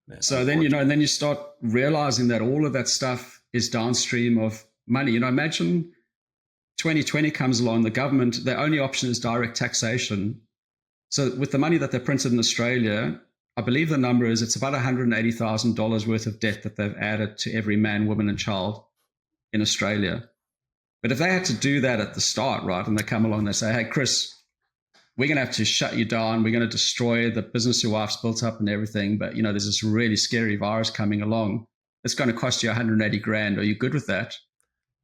Man, so then, and then you start realizing that all of that stuff is downstream of money. Imagine 2020 comes along, the government, their only option is direct taxation. So with the money that they printed in Australia, I believe the number is it's about $180,000 worth of debt that they've added to every man, woman, and child in Australia. But if they had to do that at the start, right, and they come along and they say, hey, Chris, we're going to have to shut you down. We're going to destroy the business your wife's built up and everything. But, there's this really scary virus coming along. It's going to cost you 180 grand. Are you good with that?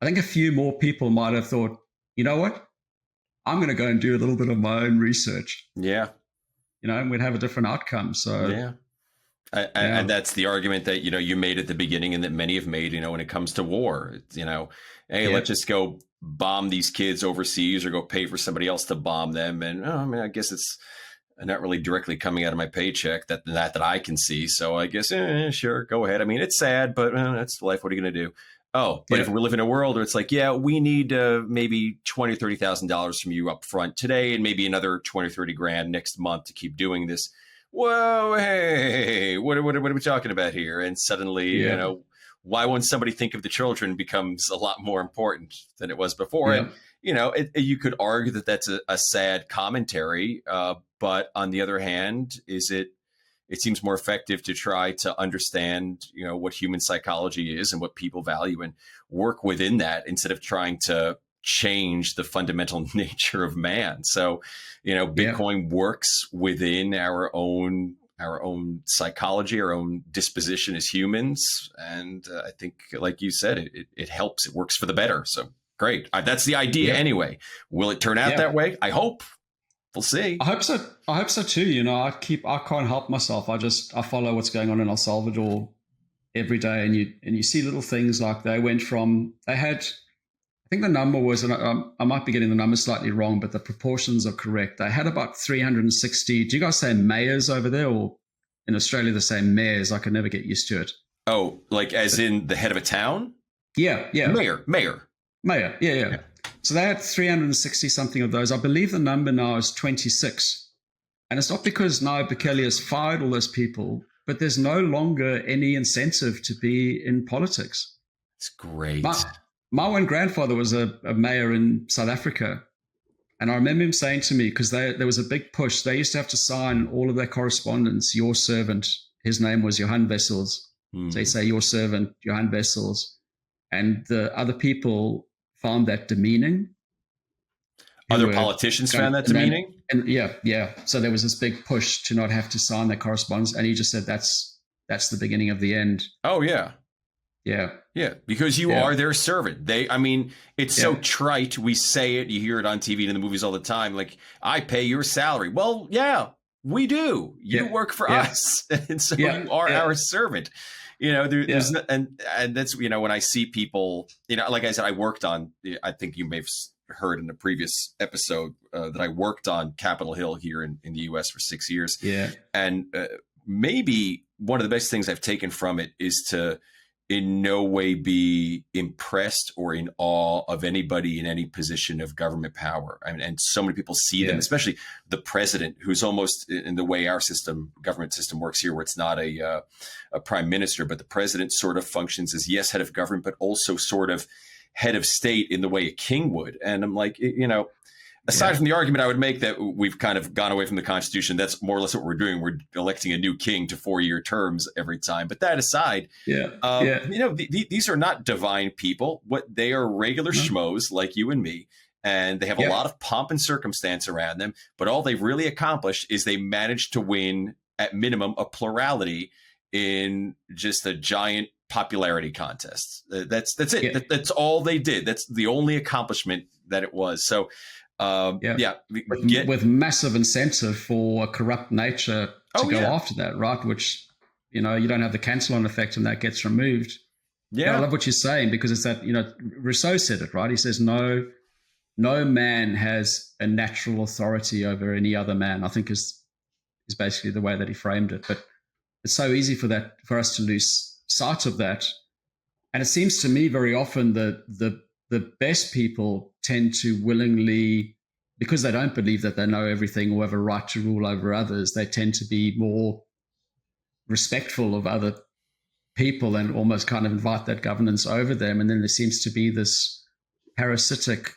I think a few more people might have thought, you know what? I'm going to go and do a little bit of my own research. Yeah. And we'd have a different outcome. So, yeah. And that's the argument that, you made at the beginning and that many have made, when it comes to war. Hey, let's just go bomb these kids overseas or go pay for somebody else to bomb them. And I guess it's not really directly coming out of my paycheck that I can see. So I guess, sure, go ahead. I mean, it's sad, but that's life. What are you going to do? Oh, but if we live in a world where it's like, we need maybe $20,000 or $30,000 from you up front today and maybe another 20 or 30 grand next month to keep doing this. Whoa, hey, what are we talking about here? And suddenly, why won't somebody think of the children becomes a lot more important than it was before. And, you could argue that that's a sad commentary. But on the other hand, it seems more effective to try to understand, what human psychology is and what people value and work within that instead of trying to change the fundamental nature of man. So, Bitcoin works within our own psychology, our own disposition as humans. And I think, like you said, it helps. It works for the better. So great. That's the idea anyway. Will it turn out that way? I hope. We'll see. I hope so too. I can't help myself. I follow what's going on in El Salvador every day, and you see little things like they had, I think the number was, and I might be getting the number slightly wrong, but the proportions are correct. They had about 360. Do you guys say mayors over there, or in Australia they say mayors? I can never get used to it. Oh, like as in the head of a town? Yeah. Mayor. Yeah. So they had 360 something of those. I believe the number now is 26. And it's not because Nayib Bukele has fired all those people, but there's no longer any incentive to be in politics. It's great. My one grandfather was a mayor in South Africa. And I remember him saying to me, because there was a big push, they used to have to sign all of their correspondence, your servant. His name was Johan Wessels. So they say, your servant, Johan Wessels. And the other people found that demeaning. Other politicians found that demeaning? And yeah. So there was this big push to not have to sign their correspondence. And he just said, that's the beginning of the end. Oh, yeah. Yeah, because you are their servant. It's so trite. We say it. You hear it on TV and in the movies all the time. Like, I pay your salary. Well, yeah, we do. You work for us, and so you are our servant. There's and that's when I see people. Like I said, I worked on. I think you may have heard in a previous episode that I worked on Capitol Hill here in the U.S. for 6 years. Yeah, and maybe one of the best things I've taken from it is to in no way be impressed or in awe of anybody in any position of government power. And so many people see them, especially the president, who's almost in the way our government system works here, where it's not a prime minister, but the president sort of functions as, yes, head of government, but also sort of head of state in the way a king would. And I'm like, aside from the argument I would make that we've kind of gone away from the Constitution, that's more or less what we're doing. We're electing a new king to 4-year terms every time. But that aside, these are not divine people. What they are regular schmoes like you and me. And they have a lot of pomp and circumstance around them. But all they've really accomplished is they managed to win, at minimum, a plurality in just a giant popularity contest. That's it. That's all they did. That's the only accomplishment that it was. So, with massive incentive for a corrupt nature to go after that, right? Which, you don't have the cancel-on effect and that gets removed. Yeah. I love what you're saying, because it's that, Rousseau said it, right? He says, no man has a natural authority over any other man, I think is basically the way that he framed it. But it's so easy for us to lose sight of that. And it seems to me very often that the best people tend to willingly, because they don't believe that they know everything or have a right to rule over others, they tend to be more respectful of other people and almost kind of invite that governance over them. And then there seems to be this parasitic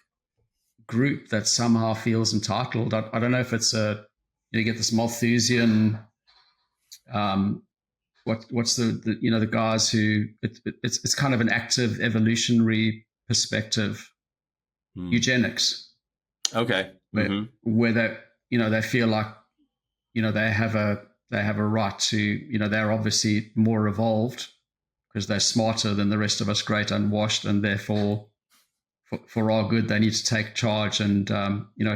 group that somehow feels entitled. I don't know if it's you get this Malthusian, what's the guys who it's kind of an active evolutionary perspective, eugenics. Okay. Where they feel like, they have a right to, they're obviously more evolved because they're smarter than the rest of us, great unwashed, and therefore for our good, they need to take charge and,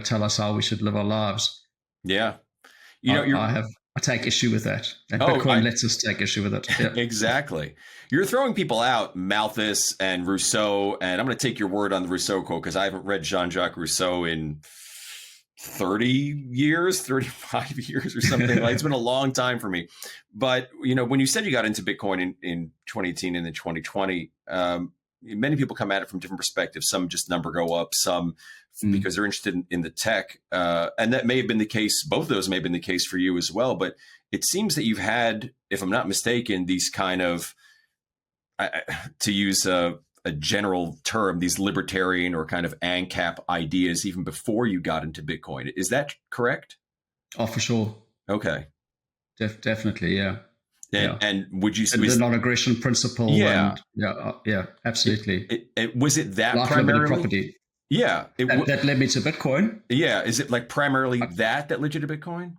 tell us how we should live our lives. Yeah. I take issue with that. And Bitcoin lets us take issue with it. Yeah. Exactly. You're throwing people out, Malthus and Rousseau, and I'm going to take your word on the Rousseau quote because I haven't read Jean-Jacques Rousseau in 30 years, 35 years or something. It's been a long time for me. But, when you said you got into Bitcoin in 2018 and then 2020, many people come at it from different perspectives. Some just number go up, some because they're interested in the tech. And that may have been the case. Both of those may have been the case for you as well. But it seems that you've had, if I'm not mistaken, these kind of, to use a general term, these libertarian or kind of ANCAP ideas even before you got into Bitcoin. Is that correct? Oh, for sure. Okay. Definitely, yeah. And would you say the non-aggression principle? Yeah, and absolutely. Was it that Life, primarily? Property. Yeah, that led me to Bitcoin. Yeah, is it like primarily that led you to Bitcoin?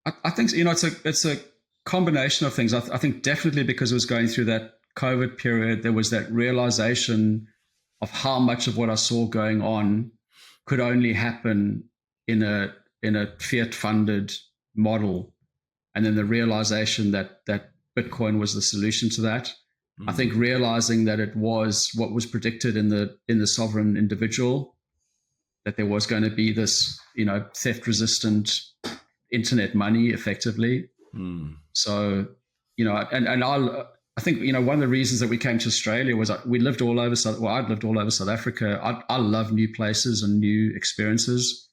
I think it's a combination of things. I think definitely because it was going through that COVID period, there was that realization of how much of what I saw going on could only happen in a fiat-funded model. And then the realization that Bitcoin was the solution to that. I think realizing that it was what was predicted in the sovereign individual, that there was going to be this, theft resistant internet money effectively. So, I think, one of the reasons that we came to Australia was I'd lived all over South Africa. I love new places and new experiences.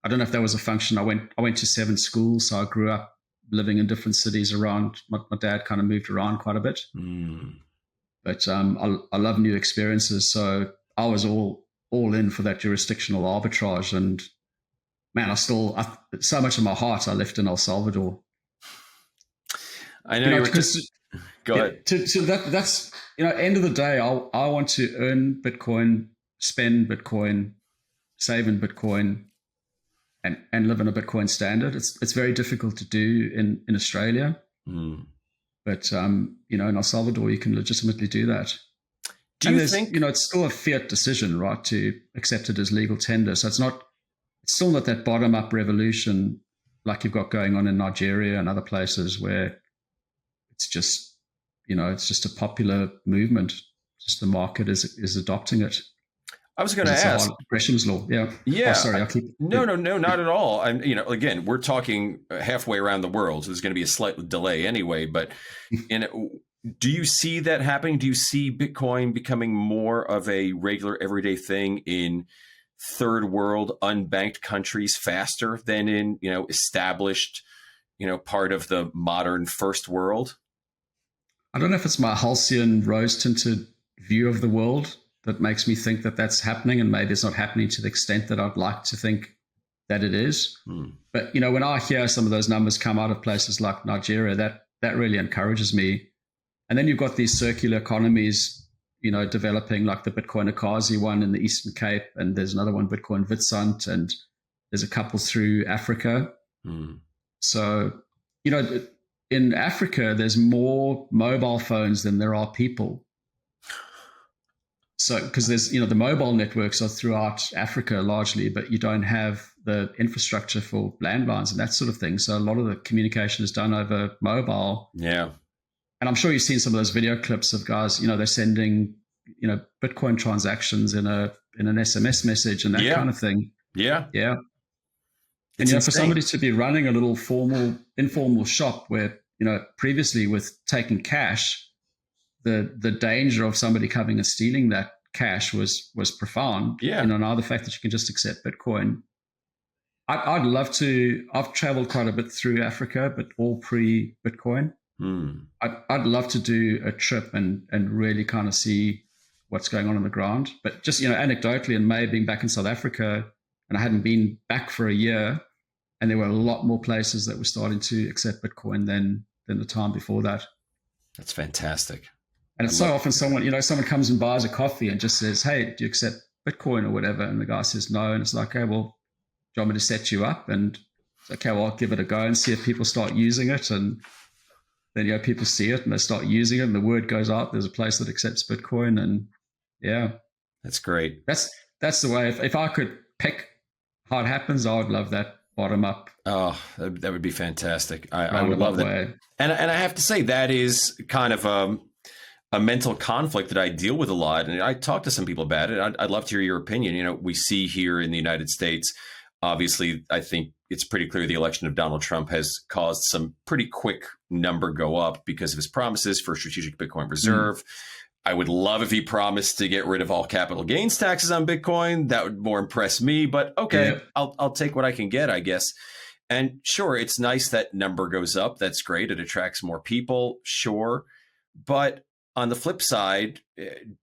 I don't know if that was a function. I went to 7 schools, so I grew up living in different cities around. My dad kind of moved around quite a bit. But I love new experiences. So I was all in for that jurisdictional arbitrage. And man, so much of my heart I left in El Salvador. I know. Go ahead. So that's, end of the day, I want to earn Bitcoin, spend Bitcoin, save in Bitcoin, and live in a Bitcoin standard. It's very difficult to do in Australia. But, in El Salvador, you can legitimately do that. Do you think, it's still a fiat decision, right, to accept it as legal tender. So it's still not that bottom up revolution like you've got going on in Nigeria and other places where it's just, it's just a popular movement. Just the market is adopting it. I was going to ask. Aggression's law. Yeah. Yeah. Oh, sorry. No, not at all. Again, we're talking halfway around the world, so there's going to be a slight delay anyway. But do you see that happening? Do you see Bitcoin becoming more of a regular, everyday thing in third world, unbanked countries faster than in, established, part of the modern first world? I don't know if it's my halcyon rose-tinted view of the world that makes me think that that's happening, and maybe it's not happening to the extent that I'd like to think that it is. But, when I hear some of those numbers come out of places like Nigeria, that really encourages me. And then you've got these circular economies, developing, like the Bitcoin Akazi one in the Eastern Cape, and there's another one, Bitcoin Witsand, and there's a couple through Africa. So, in Africa, there's more mobile phones than there are people. So, because there's, the mobile networks are throughout Africa largely, but you don't have the infrastructure for landlines and that sort of thing. So a lot of the communication is done over mobile. Yeah. And I'm sure you've seen some of those video clips of guys, they're sending, Bitcoin transactions in an SMS message and that kind of thing. Yeah. Yeah. And, for somebody to be running a little informal shop where, previously with taking cash, the danger of somebody coming and stealing that cash was profound. Yeah. Now the fact that you can just accept Bitcoin. I'd love to. I've traveled quite a bit through Africa, but all pre-Bitcoin. I'd love to do a trip and really kind of see what's going on the ground. But just, anecdotally, in May, being back in South Africa, and I hadn't been back for a year, and there were a lot more places that were starting to accept Bitcoin than the time before that. That's fantastic. And it's so often someone comes and buys a coffee and just says, "Hey, do you accept Bitcoin or whatever?" And the guy says no. And it's like, "Okay, well, do you want me to set you up?" And it's okay, well, I'll give it a go and see if people start using it. And then, people see it and they start using it and the word goes out. There's a place that accepts Bitcoin. And yeah. That's great. That's the way. If I could pick how it happens, I would love that bottom up. Oh, that would be fantastic. I would love that. And I have to say, that is kind of a mental conflict that I deal with a lot. And I talk to some people about it. I'd love to hear your opinion. We see here in the United States, obviously, I think it's pretty clear the election of Donald Trump has caused some pretty quick number go up because of his promises for strategic Bitcoin reserve. I would love if he promised to get rid of all capital gains taxes on Bitcoin. That would more impress me, but okay, yeah. I'll take what I can get, I guess. And sure, it's nice that number goes up. That's great. It attracts more people. Sure. But on the flip side,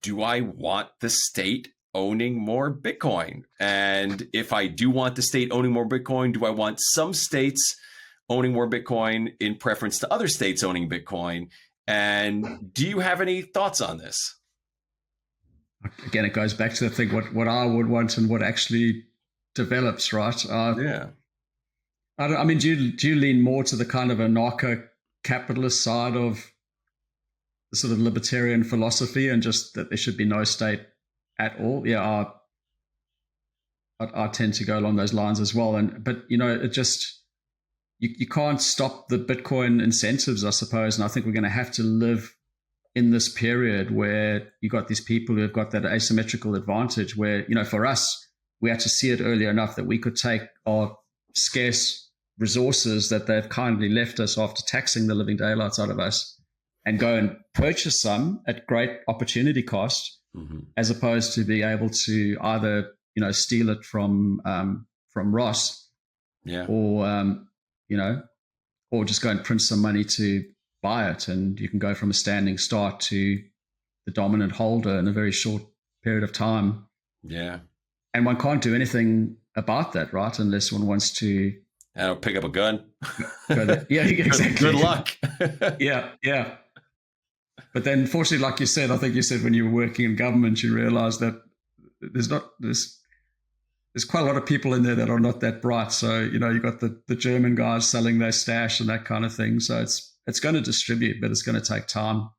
do I want the state owning more Bitcoin? And if I do want the state owning more Bitcoin, do I want some states owning more Bitcoin in preference to other states owning Bitcoin? And do you have any thoughts on this? Again, it goes back to the thing, what I would want and what actually develops, right? Yeah. Do you lean more to the kind of anarcho-capitalist side of the sort of libertarian philosophy and just that there should be no state at all? Yeah, I tend to go along those lines as well. But it just... You can't stop the Bitcoin incentives, I suppose. And I think we're going to have to live in this period where you got these people who have got that asymmetrical advantage where, for us, we had to see it earlier enough that we could take our scarce resources that they've kindly left us after taxing the living daylights out of us and go and purchase some at great opportunity cost, as opposed to being able to either, steal it from Ross, or, or just go and print some money to buy it. And you can go from a standing start to the dominant holder in a very short period of time. Yeah. And one can't do anything about that, right? Unless one wants to pick up a gun. Yeah, exactly. Good luck. Yeah. But then, fortunately, like you said, I think you said when you were working in government, you realize that there's quite a lot of people in there that are not that bright. So, you got the German guys selling their stash and that kind of thing. So it's going to distribute, but it's going to take time.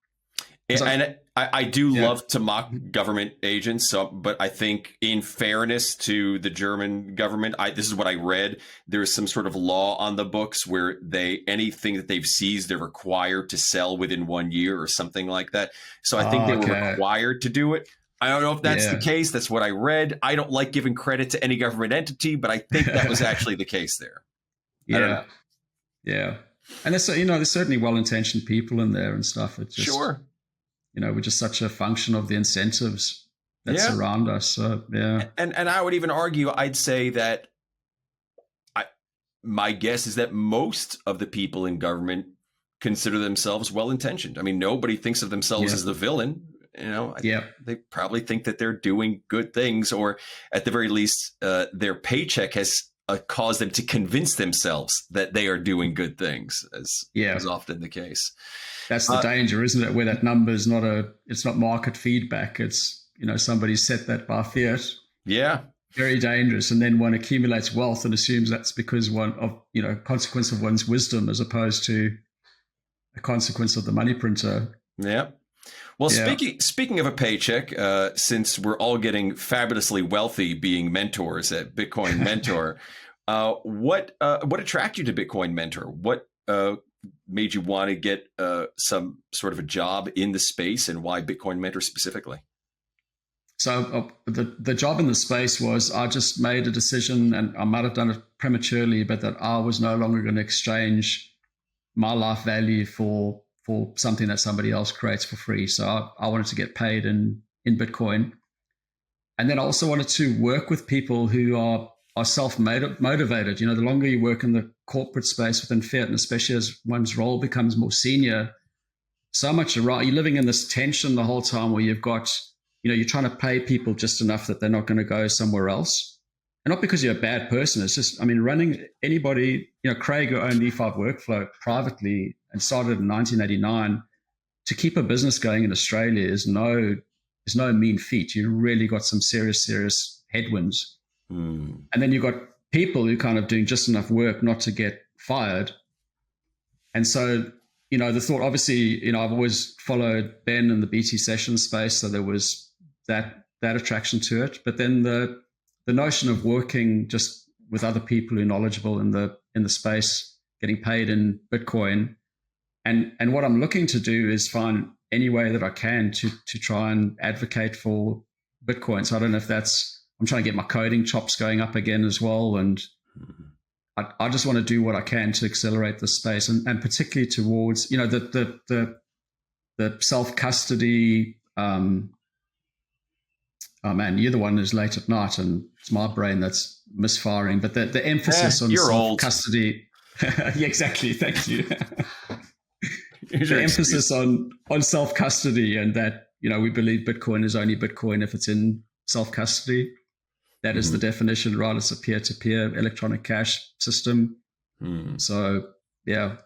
And I do love to mock government agents, but I think in fairness to the German government, this is what I read. There's some sort of law on the books where anything that they've seized, they're required to sell within 1 year or something like that. So I think they were required to do it. I don't know if that's the case. That's what I read. I don't like giving credit to any government entity, but I think that was actually the case there. Yeah. And there's certainly well-intentioned people in there and stuff. It's just, we're just such a function of the incentives that surround us. So, yeah. And I would even argue, I'd say that my guess is that most of the people in government consider themselves well-intentioned. I mean, nobody thinks of themselves as the villain. They probably think that they're doing good things, or at the very least, their paycheck has caused them to convince themselves that they are doing good things, as is often the case. That's the danger, isn't it? Where that number is it's not market feedback. It's, somebody set that by fiat. Yeah. Very dangerous. And then one accumulates wealth and assumes that's because consequence of one's wisdom, as opposed to a consequence of the money printer. Yeah. Well, speaking of a paycheck, since we're all getting fabulously wealthy being mentors at Bitcoin Mentor, what attracted you to Bitcoin Mentor? What made you want to get some sort of a job in the space, and why Bitcoin Mentor specifically? So the job in the space was, I just made a decision, and I might have done it prematurely, but that I was no longer going to exchange my life value for something that somebody else creates for free. So I wanted to get paid in Bitcoin. And then I also wanted to work with people who are self-motivated. The longer you work in the corporate space within fiat, and especially as one's role becomes more senior, so much you're living in this tension the whole time where you've got, you're trying to pay people just enough that they're not going to go somewhere else. And not because you're a bad person. It's just, running anybody, Craig, who owned E5 Workflow privately and started in 1989, to keep a business going in Australia is no mean feat. You really got some serious headwinds. And then you've got people who kind of doing just enough work not to get fired. And so, the thought, obviously, I've always followed Ben in the BT session space. So there was that attraction to it. But then the notion of working just with other people who are knowledgeable in the space, getting paid in Bitcoin. And what I'm looking to do is find any way that I can to try and advocate for Bitcoin. So I don't know if I'm trying to get my coding chops going up again as well. And I just want to do what I can to accelerate the space, and particularly towards, the self-custody. Oh man, you're the one who's late at night and it's my brain that's misfiring. But the emphasis on self-custody. Yeah, exactly. Thank you. The emphasis on self-custody, and that, we believe Bitcoin is only Bitcoin if it's in self-custody. That is the definition, right? It's a peer-to-peer electronic cash system. So, I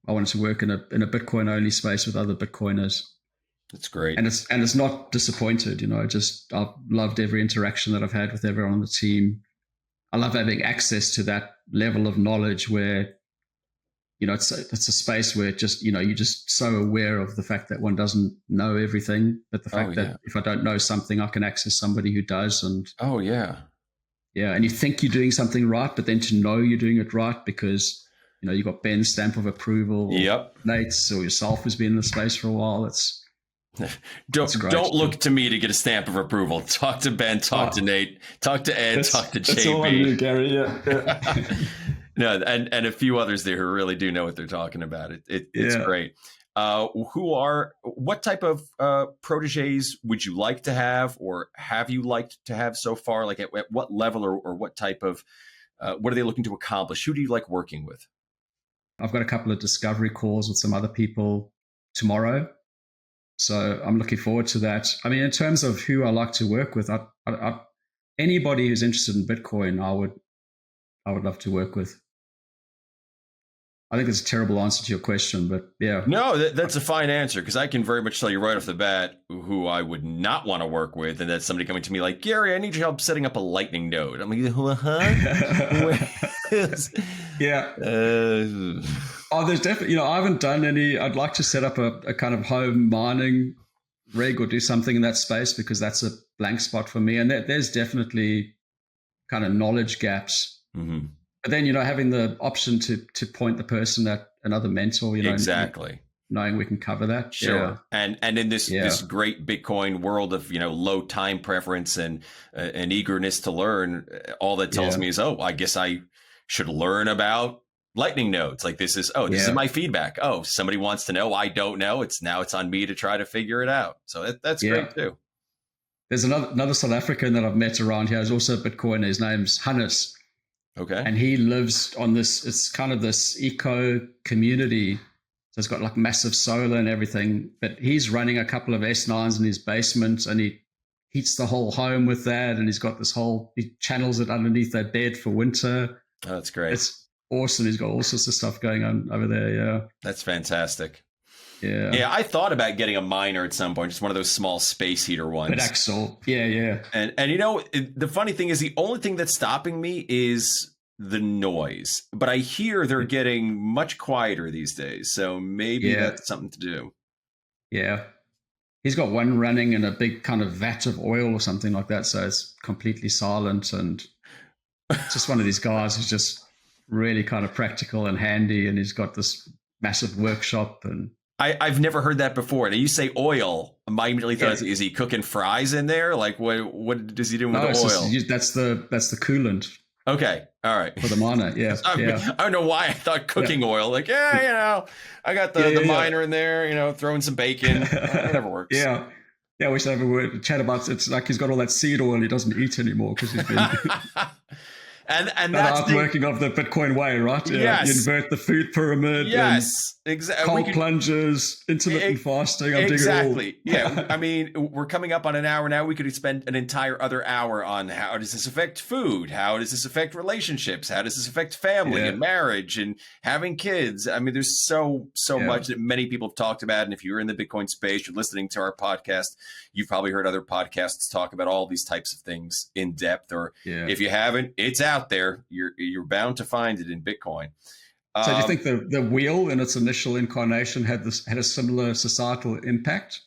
wanted to work in a Bitcoin-only space with other Bitcoiners. That's great. And it's not disappointed, I've loved every interaction that I've had with everyone on the team. I love having access to that level of knowledge where, it's a space where just, you're just so aware of the fact that one doesn't know everything, but the fact that if I don't know something, I can access somebody who does. And and you think you're doing something right, but then to know you're doing it right because, you've got Ben's stamp of approval, Nate's, or yourself who's been in the space for a while. Don't look to me to get a stamp of approval. Talk to Ben, talk to Nate, talk to Ed, talk to JB. That's all I knew, Gary. Yeah. No, and a few others there who really do know what they're talking about. It's great. What type of protégés would you like to have, or have you liked to have so far? Like at what level, or what type of, what are they looking to accomplish? Who do you like working with? I've got a couple of discovery calls with some other people tomorrow, so I'm looking forward to that. I mean, in terms of who I like to work with, anybody who's interested in Bitcoin, I would love to work with. I think it's a terrible answer to your question, but yeah. No, that's a fine answer, because I can very much tell you right off the bat who I would not want to work with, and that's somebody coming to me like, Gary, I need your help setting up a Lightning node. I'm like, yeah. There's definitely, I haven't done any. I'd like to set up a kind of home mining rig or do something in that space, because that's a blank spot for me. And there's definitely kind of knowledge gaps. Mm-hmm. But then, having the option to point the person at another mentor, exactly, knowing we can cover that. Sure. Yeah. And in this great Bitcoin world of, low time preference and an eagerness to learn, all that tells me is, I guess I should learn about Lightning nodes. Like this is my feedback. Oh, somebody wants to know. I don't know. It's on me to try to figure it out. So that's great too. There's another South African that I've met around here who's also a Bitcoiner. His name's Hannes. Okay. And he lives on this, it's kind of this eco community. So it's got like massive solar and everything, but he's running a couple of S9s in his basement, and he heats the whole home with that. And he's got he channels it underneath their bed for winter. Oh, that's great. It's awesome. He's got all sorts of stuff going on over there. Yeah. That's fantastic. Yeah. Yeah. I thought about getting a miner at some point, just one of those small space heater ones. But Axel. Yeah. Yeah. And the funny thing is, the only thing that's stopping me is the noise, but I hear they're getting much quieter these days. So maybe that's something to do. Yeah. He's got one running in a big kind of vat of oil or something like that. So it's completely silent, and just one of these guys who's just really kind of practical and handy. And he's got this massive workshop. And I've never heard that before. Now you say oil, I immediately thought, is he cooking fries in there? Like what does he do with the oil? That's the coolant. Okay. All right. For the miner. Yeah. I don't know why I thought cooking oil. Like, I got the miner in there, throwing some bacon. Whatever works. Yeah. Yeah. We should have a chat about it. It's like he's got all that seed oil he doesn't eat anymore because he's been and that's working of the Bitcoin way, right? Yeah. Yes. You invert the food pyramid. Yes. Exactly. Cold plunges, intermittent fasting. Exactly. Yeah. I mean, we're coming up on an hour now. We could spend an entire other hour on how does this affect food? How does this affect relationships? How does this affect family and marriage and having kids? I mean, there's so much that many people have talked about. And if you're in the Bitcoin space, you're listening to our podcast, you've probably heard other podcasts talk about all these types of things in depth. Or if you haven't, it's out there. You're bound to find it in Bitcoin. So do you think the wheel in its initial incarnation had a similar societal impact?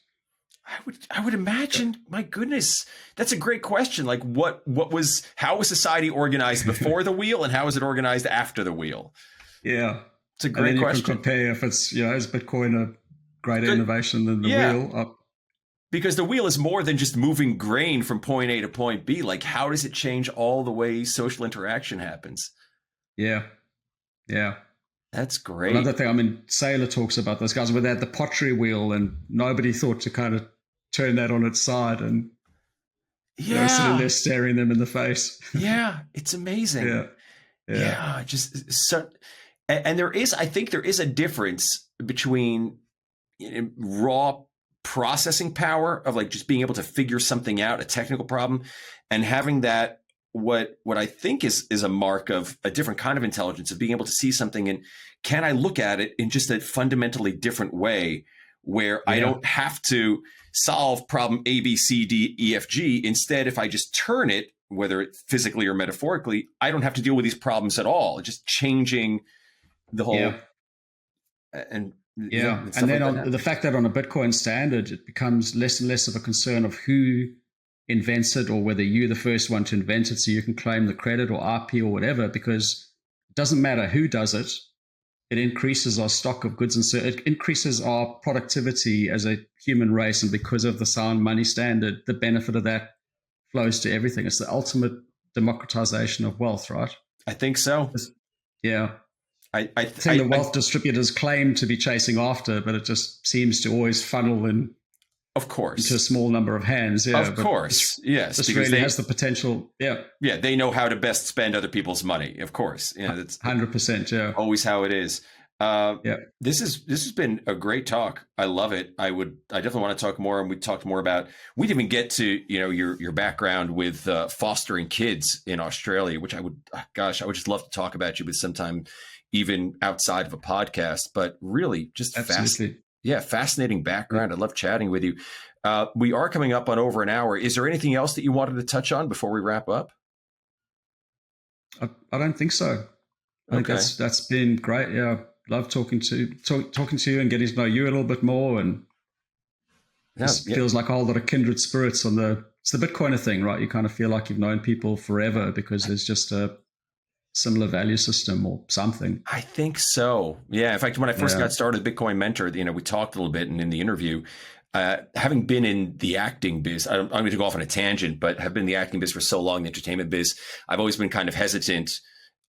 I would imagine. My goodness, that's a great question. Like how was society organized before the wheel, and how was it organized after the wheel? Yeah, it's a great question. You can compare if it's is Bitcoin a greater innovation than the wheel? Because the wheel is more than just moving grain from point A to point B. Like, how does it change all the way social interaction happens? Yeah. That's great. Another thing, I mean, Saylor talks about those guys where they had the pottery wheel, and nobody thought to kind of turn that on its side, and sitting there staring them in the face. Yeah, it's amazing. Yeah. Just so, and I think there is a difference between raw processing power of like just being able to figure something out, a technical problem, and having that what I think is a mark of a different kind of intelligence, of being able to see something and can I look at it in just a fundamentally different way where I don't have to solve problem A, B, C, D, E, F, G. Instead, if I just turn it, whether it's physically or metaphorically, I don't have to deal with these problems at all. Just changing the whole and then the fact that on a Bitcoin standard, it becomes less and less of a concern of who invents it or whether you're the first one to invent it so you can claim the credit or IP or whatever, because it doesn't matter who does it. it increases our stock of goods, and so it increases our productivity as a human race. And because of the sound money standard, the benefit of that flows to everything. It's the ultimate democratization of wealth, right? I think so. Yeah. I think the wealth distributors claim to be chasing after, but it just seems to always funnel in. Of course. Into a small number of hands. Yeah. Of course. Yes. This really has the potential. Yeah. Yeah. They know how to best spend other people's money. Of course. Yeah. That's 100%. Yeah. Always how it is. Yeah. This has been a great talk. I love it. I definitely want to talk more. And we talked more about, we didn't even get to, your background with fostering kids in Australia, which I would just love to talk about you with sometime, even outside of a podcast, but really just fascinating background. I love chatting with you. We are coming up on over an hour. Is there anything else that you wanted to touch on before we wrap up? I don't think so. I think that's been great. Yeah. Love talking to you and getting to know you a little bit more. And feels like a whole lot of kindred spirits it's the Bitcoiner thing, right? You kind of feel like you've known people forever because there's just a similar value system or something. I think so. Yeah. In fact, when I first got started Bitcoin Mentor, we talked a little bit, and in the interview, having been in the acting biz, I'm going to go off on a tangent, but have been in the acting biz for so long, the entertainment biz, I've always been kind of hesitant,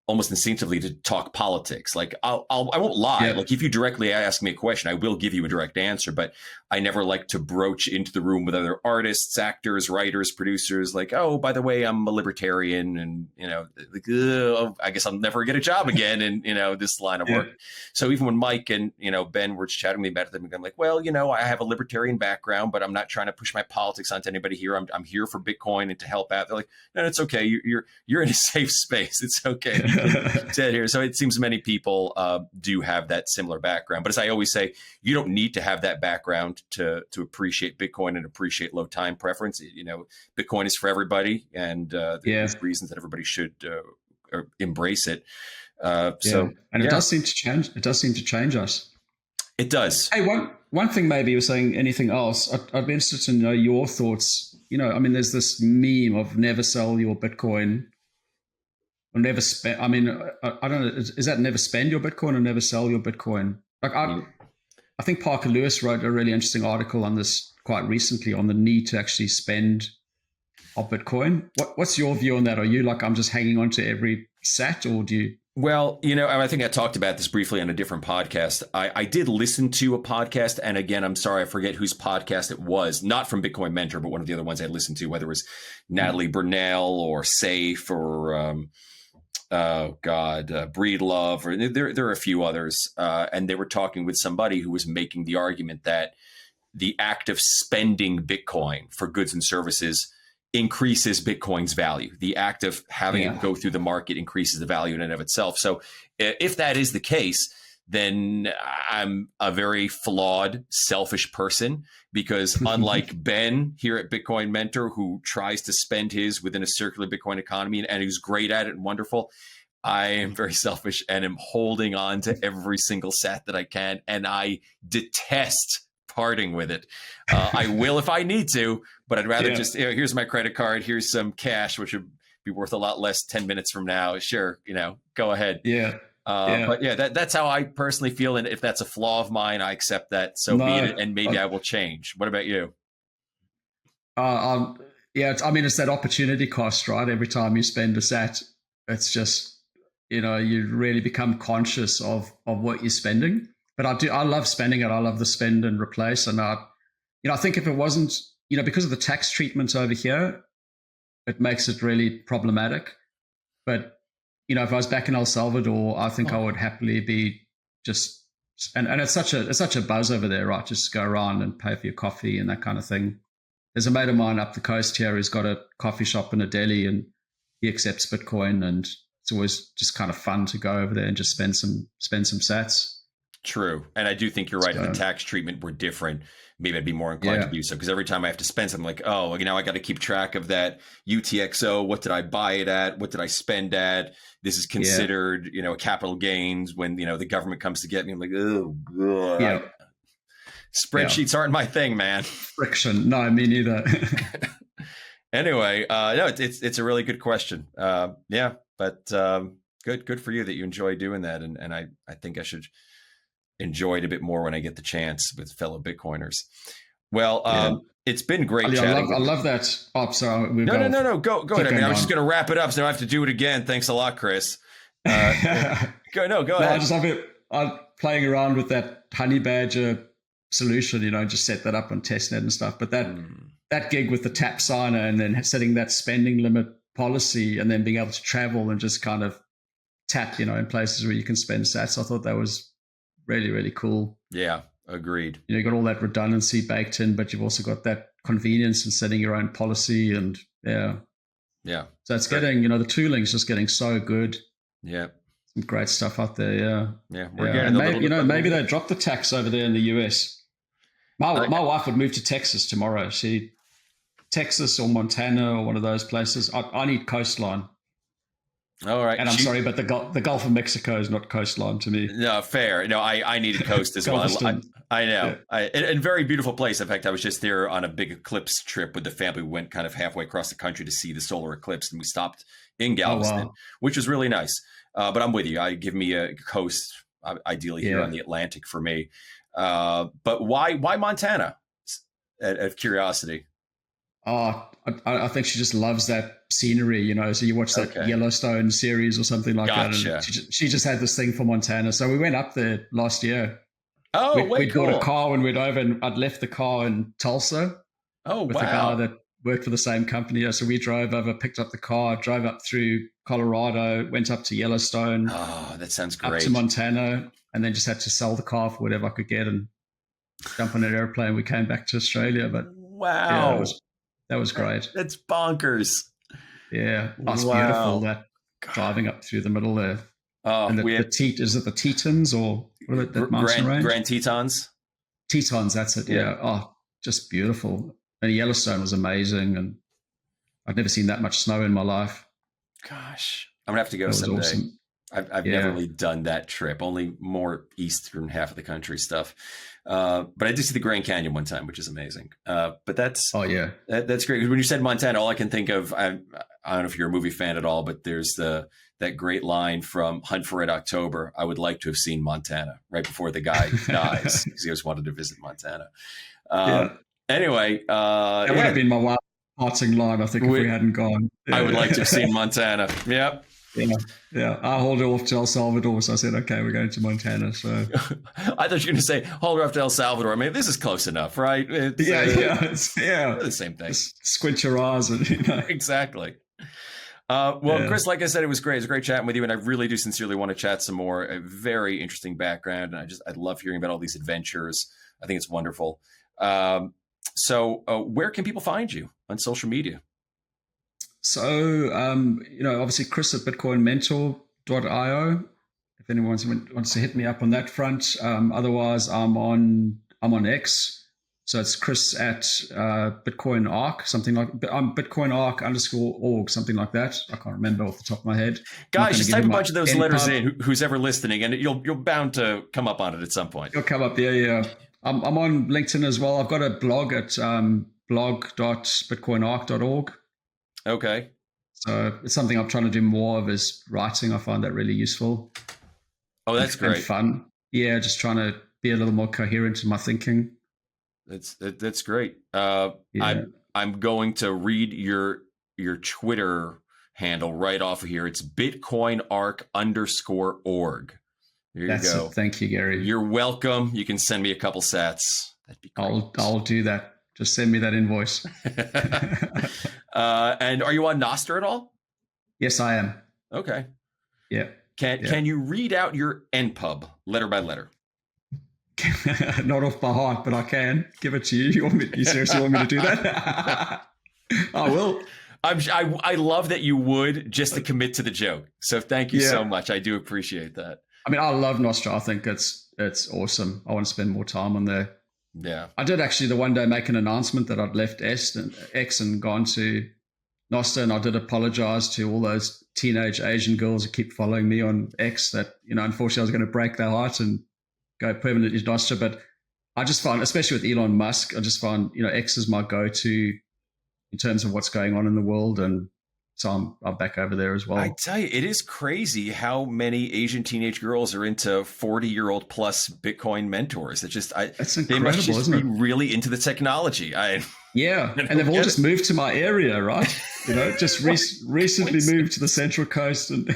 almost instinctively, to talk politics. Like I won't lie. Like if you directly ask me a question, I will give you a direct answer, but I never like to broach into the room with other artists, actors, writers, producers, like, oh, by the way, I'm a libertarian, and, I guess I'll never get a job again in, this line of work. So even when Mike and, Ben were chatting to me about it, I'm like, well, I have a libertarian background, but I'm not trying to push my politics onto anybody here. I'm here for Bitcoin and to help out. They're like, no, it's okay. You're in a safe space. It's okay. Here. So it seems many people do have that similar background. But as I always say, you don't need to have that background to appreciate Bitcoin and appreciate low time preference. Bitcoin is for everybody, and there's reasons that everybody should embrace it. It does seem to change. It does seem to change us. It does. Hey, one thing, maybe you were saying anything else. I'd be interested to know your thoughts. There's this meme of never sell your Bitcoin. Or never spend. I mean, I don't know. Is that never spend your Bitcoin or never sell your Bitcoin? Like I think Parker Lewis wrote a really interesting article on this quite recently, on the need to actually spend our Bitcoin. What's your view on that? Are you like, I'm just hanging on to every sat, or do you? Well, I think I talked about this briefly on a different podcast. I did listen to a podcast, and again, I'm sorry, I forget whose podcast it was, not from Bitcoin Mentor, but one of the other ones I listened to, whether it was Natalie Burnell or Safe or Breedlove, or there are a few others, and they were talking with somebody who was making the argument that the act of spending Bitcoin for goods and services increases Bitcoin's value. The act of having it go through the market increases the value in and of itself. So if that is the case, then I'm a very flawed, selfish person, because unlike Ben here at Bitcoin Mentor, who tries to spend his within a circular Bitcoin economy and who's great at it and wonderful, I am very selfish and am holding on to every single sat that I can. And I detest parting with it. I will if I need to, but I'd rather just, here's my credit card, here's some cash, which would be worth a lot less 10 minutes from now. Sure, go ahead. But that's how I personally feel. And if that's a flaw of mine, I accept that. So be it, and maybe I will change. What about you? It's that opportunity cost, right? Every time you spend a sat, it's just, you really become conscious of what you're spending. But I love spending it. I love the spend and replace. And I think if it wasn't, because of the tax treatment over here, it makes it really problematic. But, if I was back in El Salvador, I think I would happily be just, and it's such a buzz over there, right? Just go around and pay for your coffee and that kind of thing. There's a mate of mine up the coast here who's got a coffee shop in a deli, and he accepts Bitcoin, and it's always just kind of fun to go over there and just spend some sats. True. And I do think you're right. If the tax treatment were different, maybe I'd be more inclined to do so. Because every time I have to spend something, like, now I got to keep track of that UTXO. What did I buy it at? What did I spend at? This is considered, a capital gains when, the government comes to get me. I'm like, oh, God. Yeah. Spreadsheets aren't my thing, man. Friction. No, me neither. Anyway, no, it's a really good question. But Good for you that you enjoy doing that. And I think I should enjoy it a bit more when I get the chance with fellow Bitcoiners. Well, it's been great chatting. I love that. Oh, sorry. No. Go ahead. I mean, I was just going to wrap it up, so I don't have to do it again. Thanks a lot, Chris. Go ahead. I just love it. I'm playing around with that honey badger solution, just set that up on testnet and stuff. But that gig with the tap signer and then setting that spending limit policy and then being able to travel and just kind of tap, in places where you can spend sats. I thought that was really, really cool. Yeah, agreed. You got all that redundancy baked in, but you've also got that convenience in setting your own policy. And yeah. So it's getting, the tooling's just getting so good. Yeah. Some great stuff out there. Yeah. Maybe they drop the tax over there in the US. My wife would move to Texas tomorrow. Texas or Montana or one of those places. I need coastline. All right. And I'm sorry, but the Gulf of Mexico is not coastline to me. No, fair. No, I need a coast as well. I know. And very beautiful place. In fact, I was just there on a big eclipse trip with the family. We went kind of halfway across the country to see the solar eclipse, and we stopped in Galveston, which was really nice. But I'm with you. Give me a coast, ideally here on the Atlantic for me. But why Montana? Out of curiosity. Oh, I think she just loves that scenery, So you watch that Yellowstone series or something like that. And she just had this thing for Montana. So we went up there last year. Oh, we got a car when we went over, and I'd left the car in Tulsa. Oh, with a guy that worked for the same company. So we drove over, picked up the car, drove up through Colorado, went up to Yellowstone. Oh, that sounds great. Up to Montana, and then just had to sell the car for whatever I could get and jump on an airplane. We came back to Australia, but wow. Yeah, that was great. That's bonkers. Yeah. That's beautiful, that driving up through the middle there. And is it the Tetons or what about that mountain range? Grand Tetons? Tetons, that's it. Yeah. Oh, just beautiful. And Yellowstone was amazing. And I'd never seen that much snow in my life. Gosh, I'm going to have to go someday. Awesome. I've never really done that trip, only more eastern half of the country stuff. But I did see the Grand Canyon one time, which is amazing. But that's that's great. When you said Montana, all I can think of, I don't know if you're a movie fan at all, but there's that great line from Hunt for Red October. I would like to have seen Montana right before the guy dies because he always wanted to visit Montana. Anyway, that would have been my wild parting line, I think, if we hadn't gone. I would like to have seen Montana. Yep. Yeah. I hauled her off to El Salvador, so I said, okay, we're going to Montana. So I thought you were going to say, haul her off to El Salvador. I mean, this is close enough, right? It's, it's the same thing. Squint your eyes. And, Exactly. Chris, like I said, it was great. It was great chatting with you, and I really do sincerely want to chat some more. A very interesting background, and I love hearing about all these adventures. I think it's wonderful. So where can people find you on social media? So, obviously Chris at bitcoinmentor.io. If anyone wants to hit me up on that front. Otherwise, I'm on X. So it's Chris at Bitcoin Arc, something like I'm Bitcoin Arc _org, something like that. I can't remember off the top of my head. Guys, just type a bunch of those letters in, who's ever listening, and you're bound to come up on it at some point. You'll come up, yeah. I'm on LinkedIn as well. I've got a blog at blog.bitcoinarc.org. Okay. So it's something I'm trying to do more of is writing. I find that really useful. Oh, that's great. And fun. Yeah, just trying to be a little more coherent in my thinking. That's great. I'm going to read your Twitter handle right off of here. It's bitcoinarc_org. There you go. Thank you, Gary. You're welcome. You can send me a couple sats. That'd be great. I'll do that. Just send me that invoice. And are you on Nostr at all? Yes, I am. Okay. Yeah. Can you read out your NPub letter by letter? Not off by heart, but I can give it to you. You seriously want me to do that? I will. I love that you would, just to commit to the joke. So thank you so much. I do appreciate that. I mean, I love Nostr. I think it's awesome. I want to spend more time on there. Yeah. I did actually the one day make an announcement that I'd left X and gone to Nostr, and I did apologize to all those teenage Asian girls who keep following me on X that, unfortunately I was going to break their heart and go permanently to Nostr. But I just find, especially with Elon Musk, I just find, X is my go-to in terms of what's going on in the world. And So I'm back over there as well. I tell you, it is crazy how many Asian teenage girls are into 40-year-old plus Bitcoin mentors. It's just, that's incredible, they must just isn't it? be really into the technology. Yeah, and they've all just moved to my area, right? Just recently moved to the Central Coast. And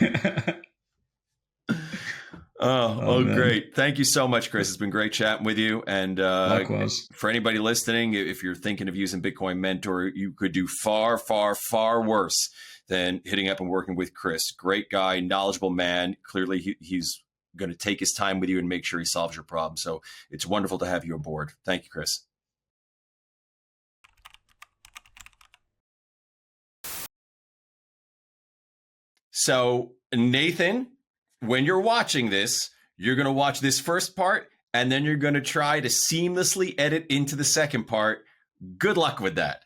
Oh, great. Thank you so much, Chris. It's been great chatting with you. And likewise. For anybody listening, if you're thinking of using Bitcoin Mentor, you could do far, far, far worse than hitting up and working with Chris. Great guy, knowledgeable man. Clearly, he's going to take his time with you and make sure he solves your problem. So it's wonderful to have you aboard. Thank you, Chris. So, Nathan, when you're watching this, you're going to watch this first part, and then you're going to try to seamlessly edit into the second part. Good luck with that.